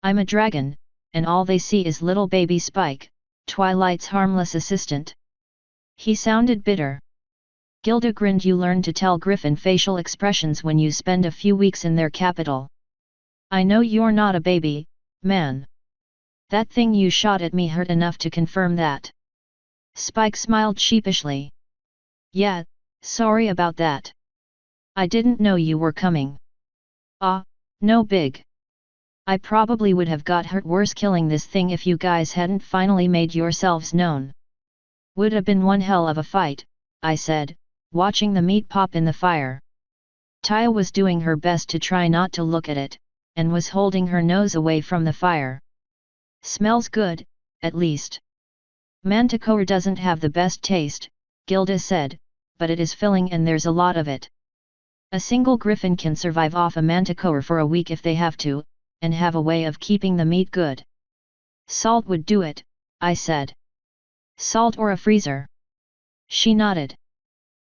[SPEAKER 1] I'm a dragon, and all they see is little baby Spike, Twilight's harmless assistant. He sounded bitter. Gilda grinned. You learn to tell Griffin facial expressions when you spend a few weeks in their capital. I know you're not a baby, man. That thing you shot at me hurt enough to confirm that. Spike smiled sheepishly. Yeah, sorry about that. I didn't know you were coming. Ah, no big. I probably would have got hurt worse killing this thing if you guys hadn't finally made yourselves known. Would have been one hell of a fight, I said, watching the meat pop in the fire. Taya was doing her best to try not to look at it, and was holding her nose away from the fire. Smells good, at least. Manticore doesn't have the best taste, Gilda said, but it is filling and there's a lot of it. A single griffin can survive off a manticore for a week if they have to, and have a way of keeping the meat good. Salt would do it, I said. Salt or a freezer? She nodded.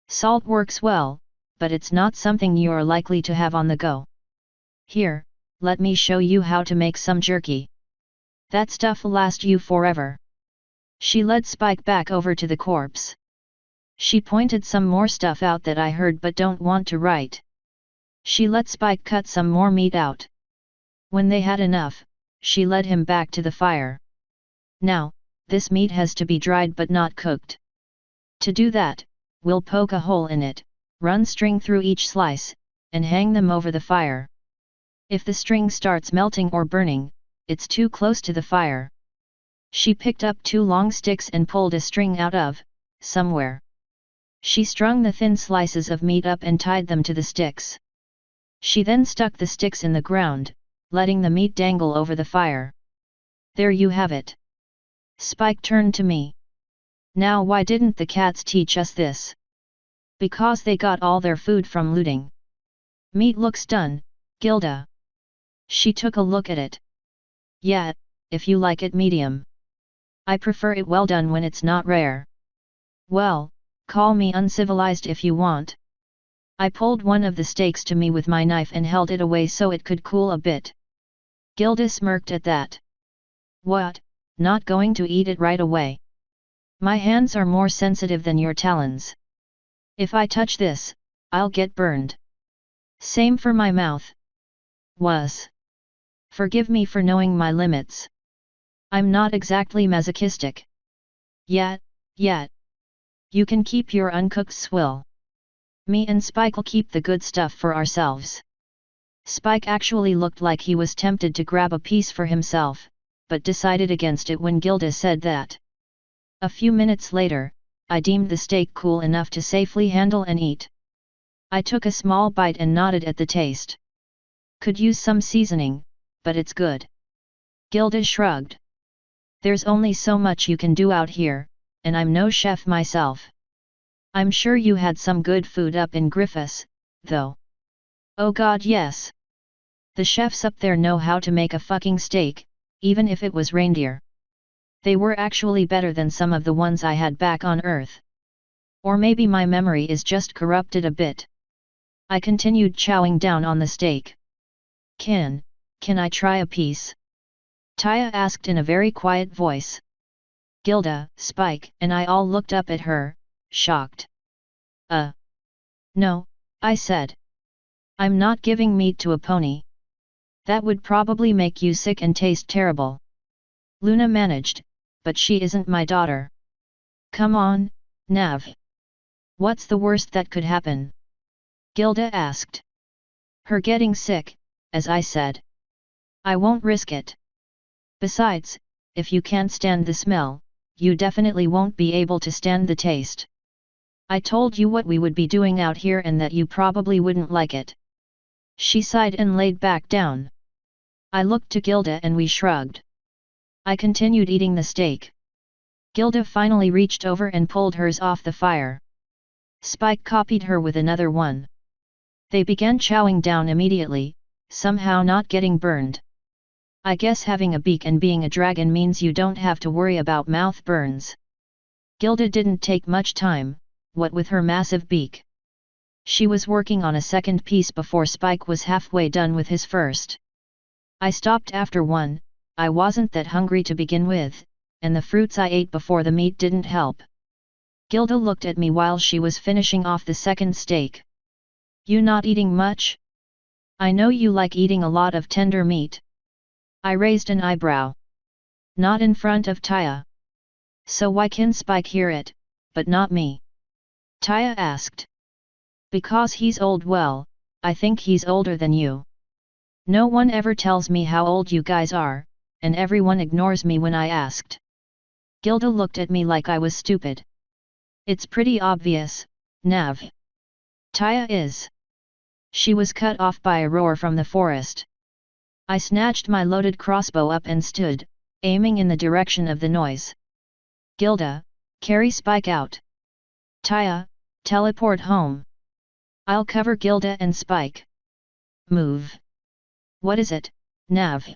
[SPEAKER 1] Salt works well, but it's not something you're likely to have on the go. Here, let me show you how to make some jerky. That stuff'll last you forever. She led Spike back over to the corpse. She pointed some more stuff out that I heard but don't want to write. She let Spike cut some more meat out. When they had enough, she led him back to the fire. Now, this meat has to be dried but not cooked. To do that, we'll poke a hole in it, run string through each slice, and hang them over the fire. If the string starts melting or burning, it's too close to the fire. She picked up 2 long sticks and pulled a string out of, somewhere. She strung the thin slices of meat up and tied them to the sticks. She then stuck the sticks in the ground, letting the meat dangle over the fire. There you have it. Spike turned to me. Now why didn't the cats teach us this? Because they got all their food from looting. Meat looks done, Gilda. She took a look at it. Yeah, if you like it medium. I prefer it well done when it's not rare. Well, call me uncivilized if you want. I pulled one of the steaks to me with my knife and held it away so it could cool a bit. Gilda smirked at that. What, not going to eat it right away? My hands are more sensitive than your talons. If I touch this, I'll get burned. Same for my mouth. Forgive me for knowing my limits. I'm not exactly masochistic. Yet. You can keep your uncooked swill. Me and Spike'll keep the good stuff for ourselves. Spike actually looked like he was tempted to grab a piece for himself, but decided against it when Gilda said that. A few minutes later, I deemed the steak cool enough to safely handle and eat. I took a small bite and nodded at the taste. Could use some seasoning, but it's good. Gilda shrugged. There's only so much you can do out here, and I'm no chef myself. I'm sure you had some good food up in Griffiths, though. Oh god yes. The chefs up there know how to make a fucking steak, even if it was reindeer. They were actually better than some of the ones I had back on Earth. Or maybe my memory is just corrupted a bit. I continued chowing down on the steak. Can I try a piece? Taya asked in a very quiet voice. Gilda, Spike, and I all looked up at her, shocked. No, I said. I'm not giving meat to a pony. That would probably make you sick and taste terrible. Luna managed, but she isn't my daughter. Come on, Nav. What's the worst that could happen? Gilda asked. Her getting sick, as I said. I won't risk it. Besides, if you can't stand the smell, you definitely won't be able to stand the taste. I told you what we would be doing out here and that you probably wouldn't like it. She sighed and laid back down. I looked to Gilda and we shrugged. I continued eating the steak. Gilda finally reached over and pulled hers off the fire. Spike copied her with another one. They began chowing down immediately, somehow not getting burned. I guess having a beak and being a dragon means you don't have to worry about mouth burns. Gilda didn't take much time, what with her massive beak. She was working on a second piece before Spike was halfway done with his first. I stopped after one. I wasn't that hungry to begin with, and the fruits I ate before the meat didn't help. Gilda looked at me while she was finishing off the second steak. You not eating much? I know you like eating a lot of tender meat. I raised an eyebrow. Not in front of Taya. So why can Spike hear it, but not me? Taya asked. Because he's old. Well, I think he's older than you. No one ever tells me how old you guys are, and everyone ignores me when I asked. Gilda looked at me like I was stupid. It's pretty obvious, Nav. Taya is. She was cut off by a roar from the forest. I snatched my loaded crossbow up and stood, aiming in the direction of the noise. Gilda, carry Spike out. Taya, teleport home. I'll cover Gilda and Spike. Move. What is it, Nav?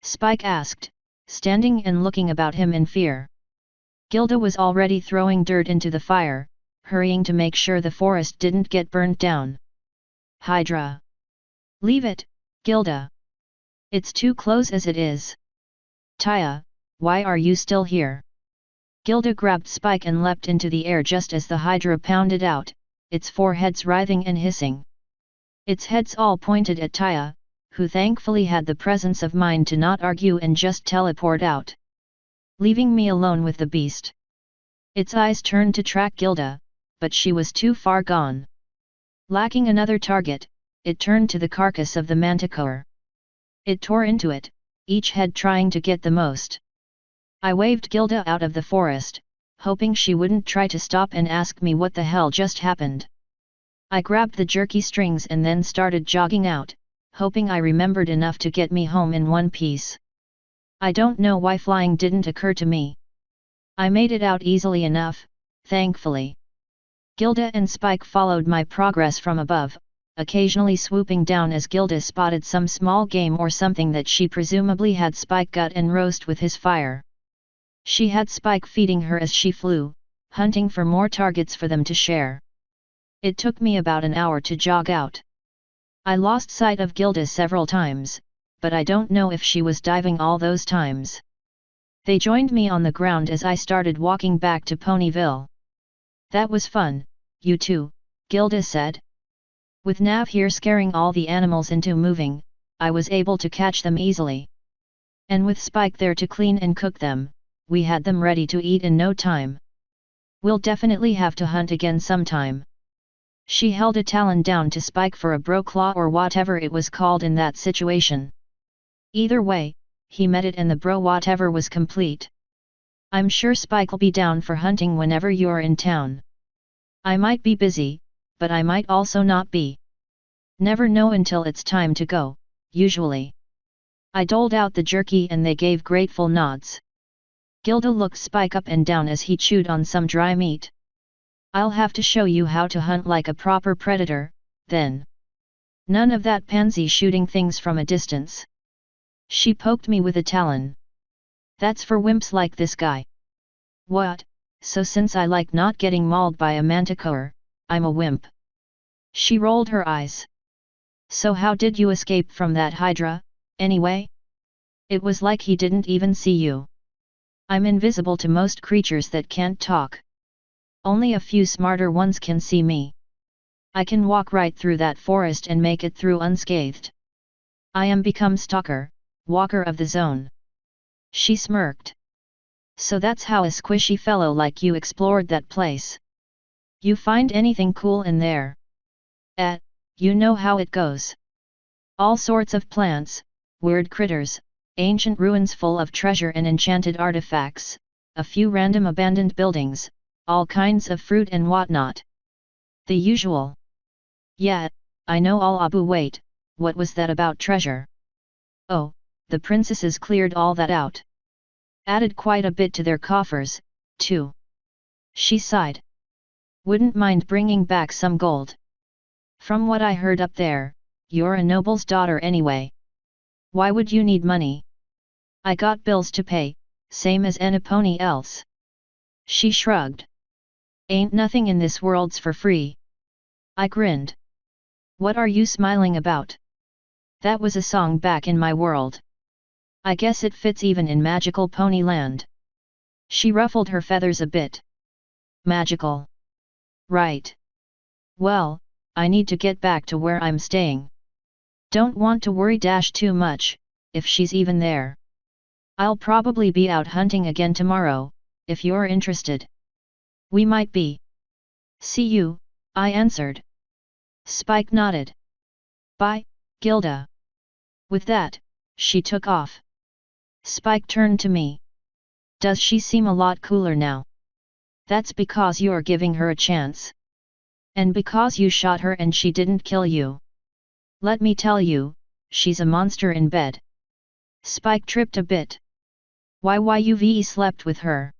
[SPEAKER 1] Spike asked, standing and looking about him in fear. Gilda was already throwing dirt into the fire, hurrying to make sure the forest didn't get burned down. Hydra. Leave it, Gilda. It's too close as it is. Taya, why are you still here? Gilda grabbed Spike and leapt into the air just as the Hydra pounded out, its four heads writhing and hissing. Its heads all pointed at Taya, who thankfully had the presence of mind to not argue and just teleport out, leaving me alone with the beast. Its eyes turned to track Gilda, but she was too far gone. Lacking another target, it turned to the carcass of the manticore. It tore into it, each head trying to get the most. I waved Gilda out of the forest, hoping she wouldn't try to stop and ask me what the hell just happened. I grabbed the jerky strings and then started jogging out, hoping I remembered enough to get me home in one piece. I don't know why flying didn't occur to me. I made it out easily enough, thankfully. Gilda and Spike followed my progress from above, occasionally swooping down as Gilda spotted some small game or something that she presumably had Spike gut and roast with his fire. She had Spike feeding her as she flew, hunting for more targets for them to share. It took me about an hour to jog out. I lost sight of Gilda several times, but I don't know if she was diving all those times. They joined me on the ground as I started walking back to Ponyville. That was fun, you too, Gilda said. With Nav here scaring all the animals into moving, I was able to catch them easily. And with Spike there to clean and cook them, we had them ready to eat in no time. We'll definitely have to hunt again sometime. She held a talon down to Spike for a bro claw or whatever it was called in that situation. Either way, he met it and the bro whatever was complete. I'm sure Spike'll be down for hunting whenever you're in town. I might be busy, but I might also not be. Never know until it's time to go, usually. I doled out the jerky and they gave grateful nods. Gilda looked Spike up and down as he chewed on some dry meat. I'll have to show you how to hunt like a proper predator, then. None of that pansy shooting things from a distance. She poked me with a talon. That's for wimps like this guy. What, so since I like not getting mauled by a manticore, I'm a wimp. She rolled her eyes. So how did you escape from that hydra, anyway? It was like he didn't even see you. I'm invisible to most creatures that can't talk. Only a few smarter ones can see me. I can walk right through that forest and make it through unscathed. I am become stalker, walker of the zone. She smirked. So that's how a squishy fellow like you explored that place. You find anything cool in there? You know how it goes. All sorts of plants, weird critters, ancient ruins full of treasure and enchanted artifacts, a few random abandoned buildings, all kinds of fruit and whatnot. The usual. Yeah, I know all. Abu, wait, what was that about treasure? Oh, the princesses cleared all that out. Added quite a bit to their coffers, too. She sighed. Wouldn't mind bringing back some gold. From what I heard up there, you're a noble's daughter anyway. Why would you need money? I got bills to pay, same as anybody else. She shrugged. Ain't nothing in this world's for free. I grinned. What are you smiling about? That was a song back in my world. I guess it fits even in magical pony land. She ruffled her feathers a bit. Magical. Right. Well, I need to get back to where I'm staying. Don't want to worry too much, if she's even there. I'll probably be out hunting again tomorrow, if you're interested. We might be. See you, I answered. Spike nodded. Bye, Gilda. With that, she took off. Spike turned to me. Does she seem a lot cooler now? That's because you're giving her a chance. And because you shot her and she didn't kill you. Let me tell you, she's a monster in bed. Spike tripped a bit. Why you've slept with her?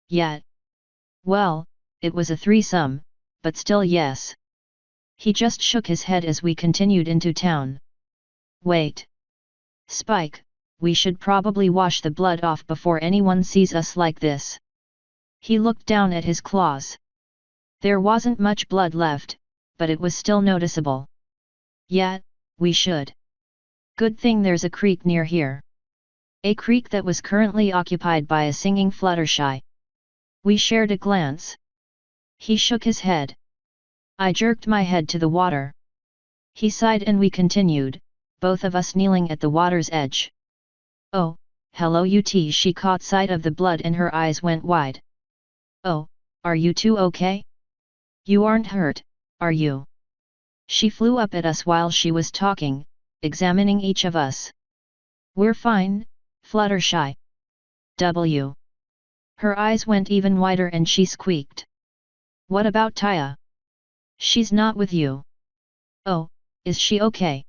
[SPEAKER 1] Yeah. Well, it was a threesome, but still yes. He just shook his head as we continued into town. Wait. Spike, we should probably wash the blood off before anyone sees us like this. He looked down at his claws. There wasn't much blood left, but it was still noticeable. Yeah, we should. Good thing there's a creek near here. A creek that was currently occupied by a singing Fluttershy. We shared a glance. He shook his head. I jerked my head to the water. He sighed and we continued, both of us kneeling at the water's edge. Oh, hello UT. She caught sight of the blood and her eyes went wide. Oh, are you two okay? You aren't hurt, are you? She flew up at us while she was talking, examining each of us. We're fine, Fluttershy. W. Her eyes went even wider and she squeaked. What about Taya? She's not with you. Oh, is she okay?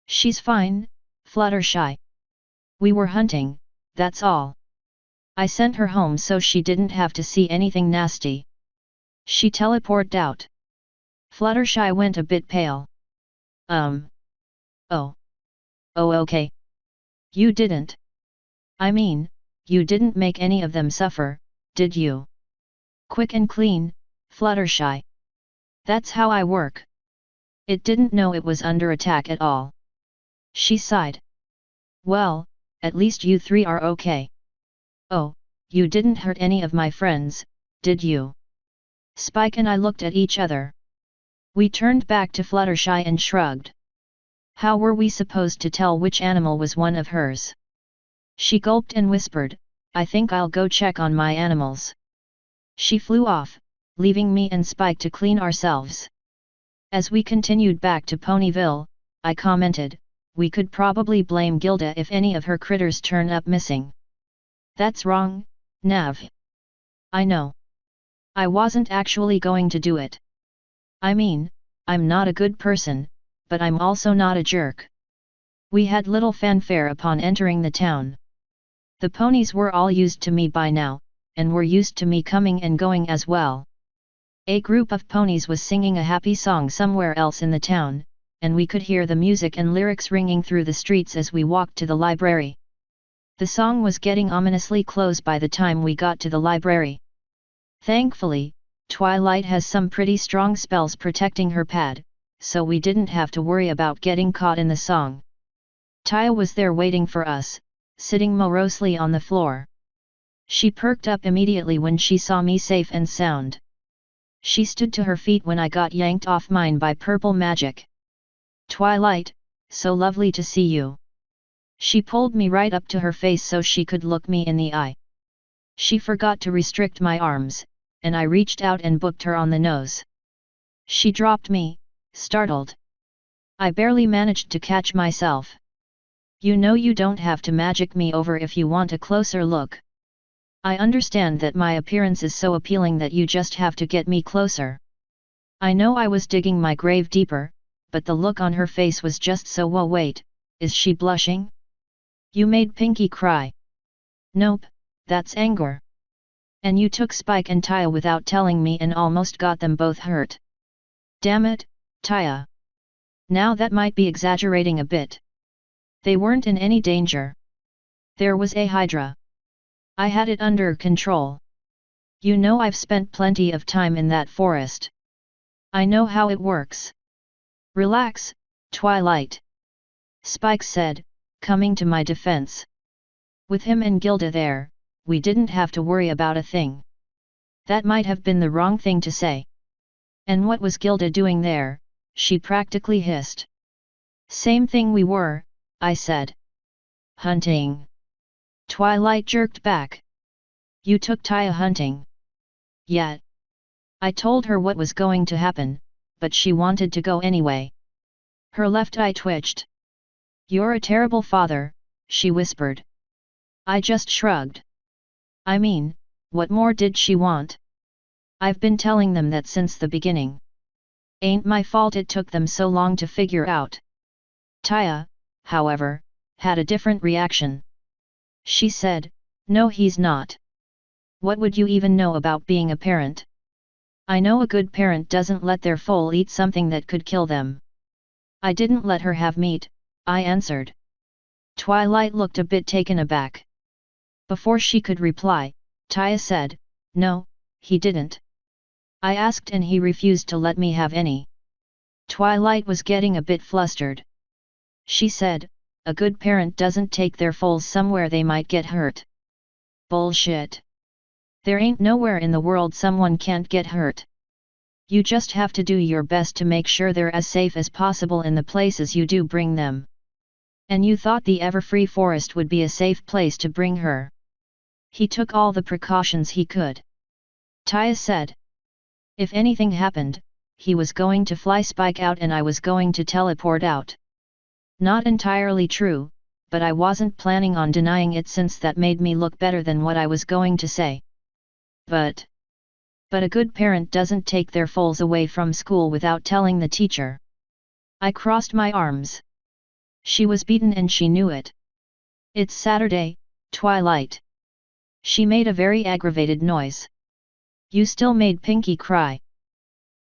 [SPEAKER 1] She's fine, Fluttershy. We were hunting, that's all. I sent her home so she didn't have to see anything nasty. She teleported out. Fluttershy went a bit pale. Oh. Oh, okay. You didn't. I mean, you didn't make any of them suffer, did you? Quick and clean, Fluttershy. That's how I work. It didn't know it was under attack at all. She sighed. Well, at least you three are okay. Oh, you didn't hurt any of my friends, did you? Spike and I looked at each other. We turned back to Fluttershy and shrugged. How were we supposed to tell which animal was one of hers? She gulped and whispered, I think I'll go check on my animals. She flew off, leaving me and Spike to clean ourselves. As we continued back to Ponyville, I commented, we could probably blame Gilda if any of her critters turn up missing. That's wrong, Nav. I know. I wasn't actually going to do it. I mean, I'm not a good person, but I'm also not a jerk. We had little fanfare upon entering the town. The ponies were all used to me by now, and were used to me coming and going as well. A group of ponies was singing a happy song somewhere else in the town, and we could hear the music and lyrics ringing through the streets as we walked to the library. The song was getting ominously close by the time we got to the library. Thankfully, Twilight has some pretty strong spells protecting her pad, so we didn't have to worry about getting caught in the song. Taya was there waiting for us, sitting morosely on the floor. She perked up immediately when she saw me safe and sound. She stood to her feet when I got yanked off mine by purple magic. Twilight, so lovely to see you. She pulled me right up to her face so she could look me in the eye. She forgot to restrict my arms, and I reached out and booked her on the nose. She dropped me, startled. I barely managed to catch myself. You know you don't have to magic me over if you want a closer look. I understand that my appearance is so appealing that you just have to get me closer. I know I was digging my grave deeper, but the look on her face was just so whoa wait, is she blushing? You made Pinky cry. Nope, that's anger. And you took Spike and Taya without telling me and almost got them both hurt. Damn it, Taya. Now that might be exaggerating a bit. They weren't in any danger. There was a Hydra. I had it under control. You know I've spent plenty of time in that forest. I know how it works. Relax, Twilight. Spike said, coming to my defense. With him and Gilda there, we didn't have to worry about a thing. That might have been the wrong thing to say. And what was Gilda doing there? She practically hissed. Same thing we were, I said. Hunting. Twilight jerked back. You took Taya hunting. Yeah. I told her what was going to happen, but she wanted to go anyway. Her left eye twitched. You're a terrible father, she whispered. I just shrugged. I mean, what more did she want? I've been telling them that since the beginning. Ain't my fault it took them so long to figure out. Taya, however, had a different reaction. She said, no he's not. What would you even know about being a parent? I know a good parent doesn't let their foal eat something that could kill them. I didn't let her have meat, I answered. Twilight looked a bit taken aback. Before she could reply, Taya said, no, he didn't. I asked and he refused to let me have any. Twilight was getting a bit flustered. She said, a good parent doesn't take their foals somewhere they might get hurt. Bullshit. There ain't nowhere in the world someone can't get hurt. You just have to do your best to make sure they're as safe as possible in the places you do bring them. And you thought the Everfree Forest would be a safe place to bring her. He took all the precautions he could. Taya said. If anything happened, he was going to fly Spike out and I was going to teleport out. Not entirely true, but I wasn't planning on denying it since that made me look better than what I was going to say. But a good parent doesn't take their foals away from school without telling the teacher. I crossed my arms. She was beaten and she knew it. It's Saturday, Twilight. She made a very aggravated noise. You still made Pinky cry.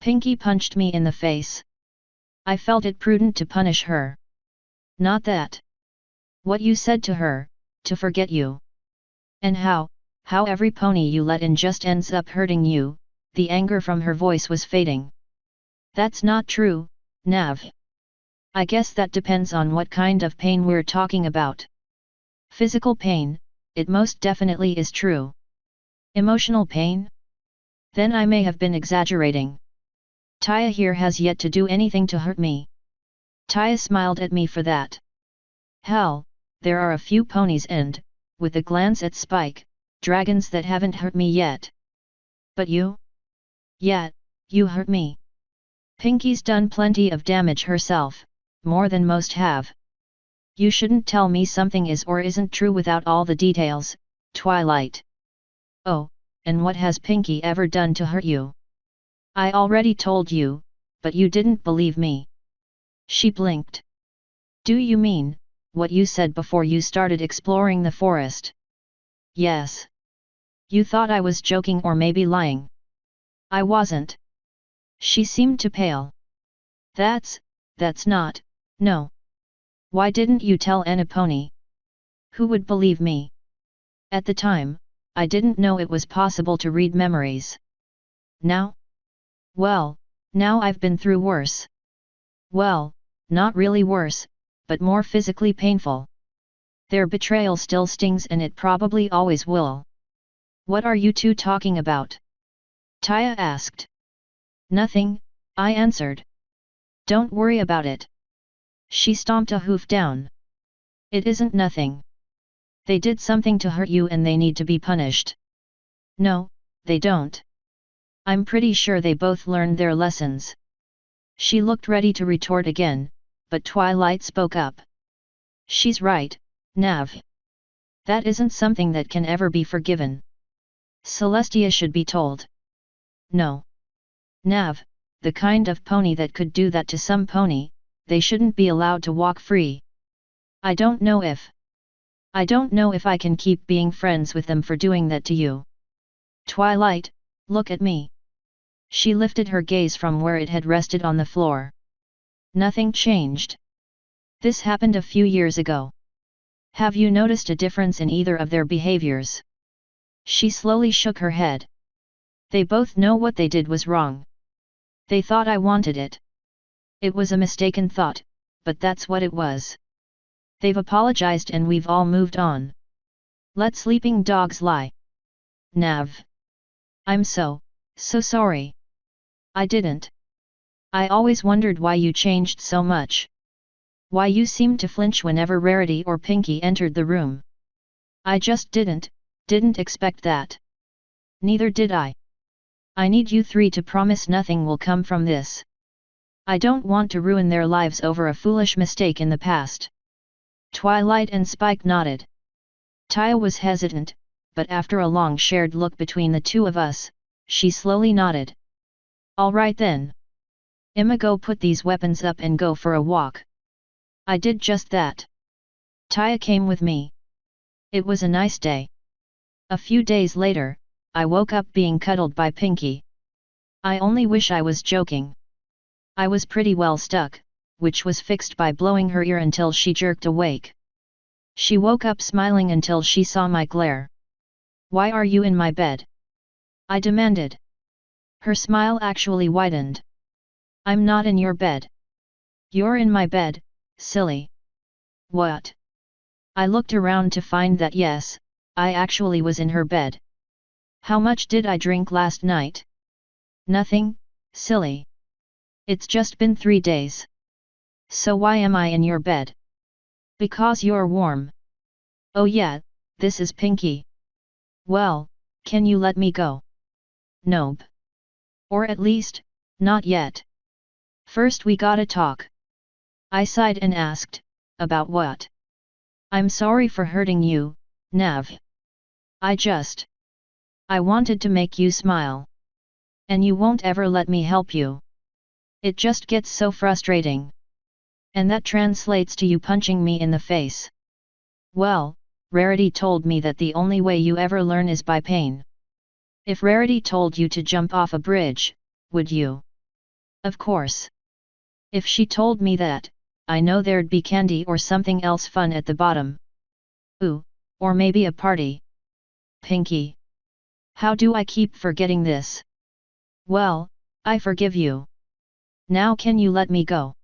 [SPEAKER 1] Pinky punched me in the face. I felt it prudent to punish her. Not that. What you said to her, to forget you. And how every pony you let in just ends up hurting you, the anger from her voice was fading. That's not true, Nav. I guess that depends on what kind of pain we're talking about. Physical pain, it most definitely is true. Emotional pain? Then I may have been exaggerating. Taya here has yet to do anything to hurt me. Taya smiled at me for that. Hell, there are a few ponies and, with a glance at Spike, dragons that haven't hurt me yet. But you? Yeah, you hurt me. Pinky's done plenty of damage herself, more than most have. You shouldn't tell me something is or isn't true without all the details, Twilight. Oh, and what has Pinky ever done to hurt you? I already told you, but you didn't believe me. She blinked. Do you mean what you said before you started exploring the forest? Yes. You thought I was joking or maybe lying. I wasn't. She seemed to pale. That's not, no. Why didn't you tell Annapony? Who would believe me? At the time, I didn't know it was possible to read memories. Now? Well, now I've been through worse. Well, not really worse, but more physically painful. Their betrayal still stings and it probably always will. What are you two talking about? Taya asked. Nothing, I answered. Don't worry about it. She stomped a hoof down. It isn't nothing. They did something to hurt you and they need to be punished. No, they don't. I'm pretty sure they both learned their lessons. She looked ready to retort again, but Twilight spoke up. She's right, Nav. That isn't something that can ever be forgiven. Celestia should be told. No. Nav, the kind of pony that could do that to some pony, they shouldn't be allowed to walk free. I don't know if I can keep being friends with them for doing that to you. Twilight, look at me. She lifted her gaze from where it had rested on the floor. Nothing changed. This happened a few years ago. Have you noticed a difference in either of their behaviors? She slowly shook her head. They both know what they did was wrong. They thought I wanted it. It was a mistaken thought, but that's what it was. They've apologized and we've all moved on. Let sleeping dogs lie. Nav. I'm so sorry. I didn't. I always wondered why you changed so much. Why you seemed to flinch whenever Rarity or Pinky entered the room. I just didn't expect that. Neither did I. I need you three to promise nothing will come from this. I don't want to ruin their lives over a foolish mistake in the past. Twilight and Spike nodded. Taya was hesitant, but after a long shared look between the two of us, she slowly nodded. All right then. Emma, go put these weapons up and go for a walk. I did just that. Taya came with me. It was a nice day. A few days later, I woke up being cuddled by Pinky. I only wish I was joking. I was pretty well stuck, which was fixed by blowing her ear until she jerked awake. She woke up smiling until she saw my glare. Why are you in my bed? I demanded. Her smile actually widened. I'm not in your bed. You're in my bed, silly. What? I looked around to find that yes, I actually was in her bed. How much did I drink last night? Nothing, silly. It's just been 3 days. So why am I in your bed? Because you're warm. Oh yeah, this is Pinky. Well, can you let me go? Nope. Or at least, not yet. First we gotta talk. I sighed and asked, about what? I'm sorry for hurting you, Nav. I wanted to make you smile. And you won't ever let me help you. It just gets so frustrating. And that translates to you punching me in the face. Well, Rarity told me that the only way you ever learn is by pain. If Rarity told you to jump off a bridge, would you? Of course. If she told me that, I know there'd be candy or something else fun at the bottom. Ooh, or maybe a party. Pinky. How do I keep forgetting this? Well, I forgive you. Now can you let me go?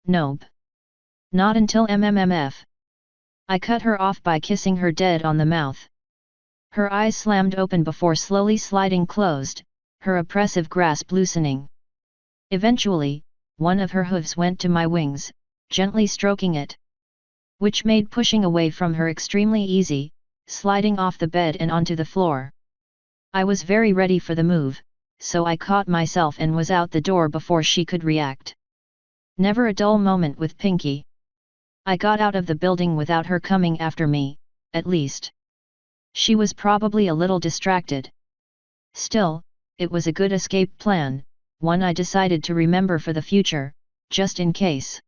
[SPEAKER 1] Nope. Not until MMMF. I cut her off by kissing her dead on the mouth. Her eyes slammed open before slowly sliding closed, her oppressive grasp loosening. Eventually, one of her hooves went to my wings, gently stroking it. Which made pushing away from her extremely easy, sliding off the bed and onto the floor. I was very ready for the move, so I caught myself and was out the door before she could react. Never a dull moment with Pinky. I got out of the building without her coming after me, at least. She was probably a little distracted. Still, it was a good escape plan, one I decided to remember for the future, just in case.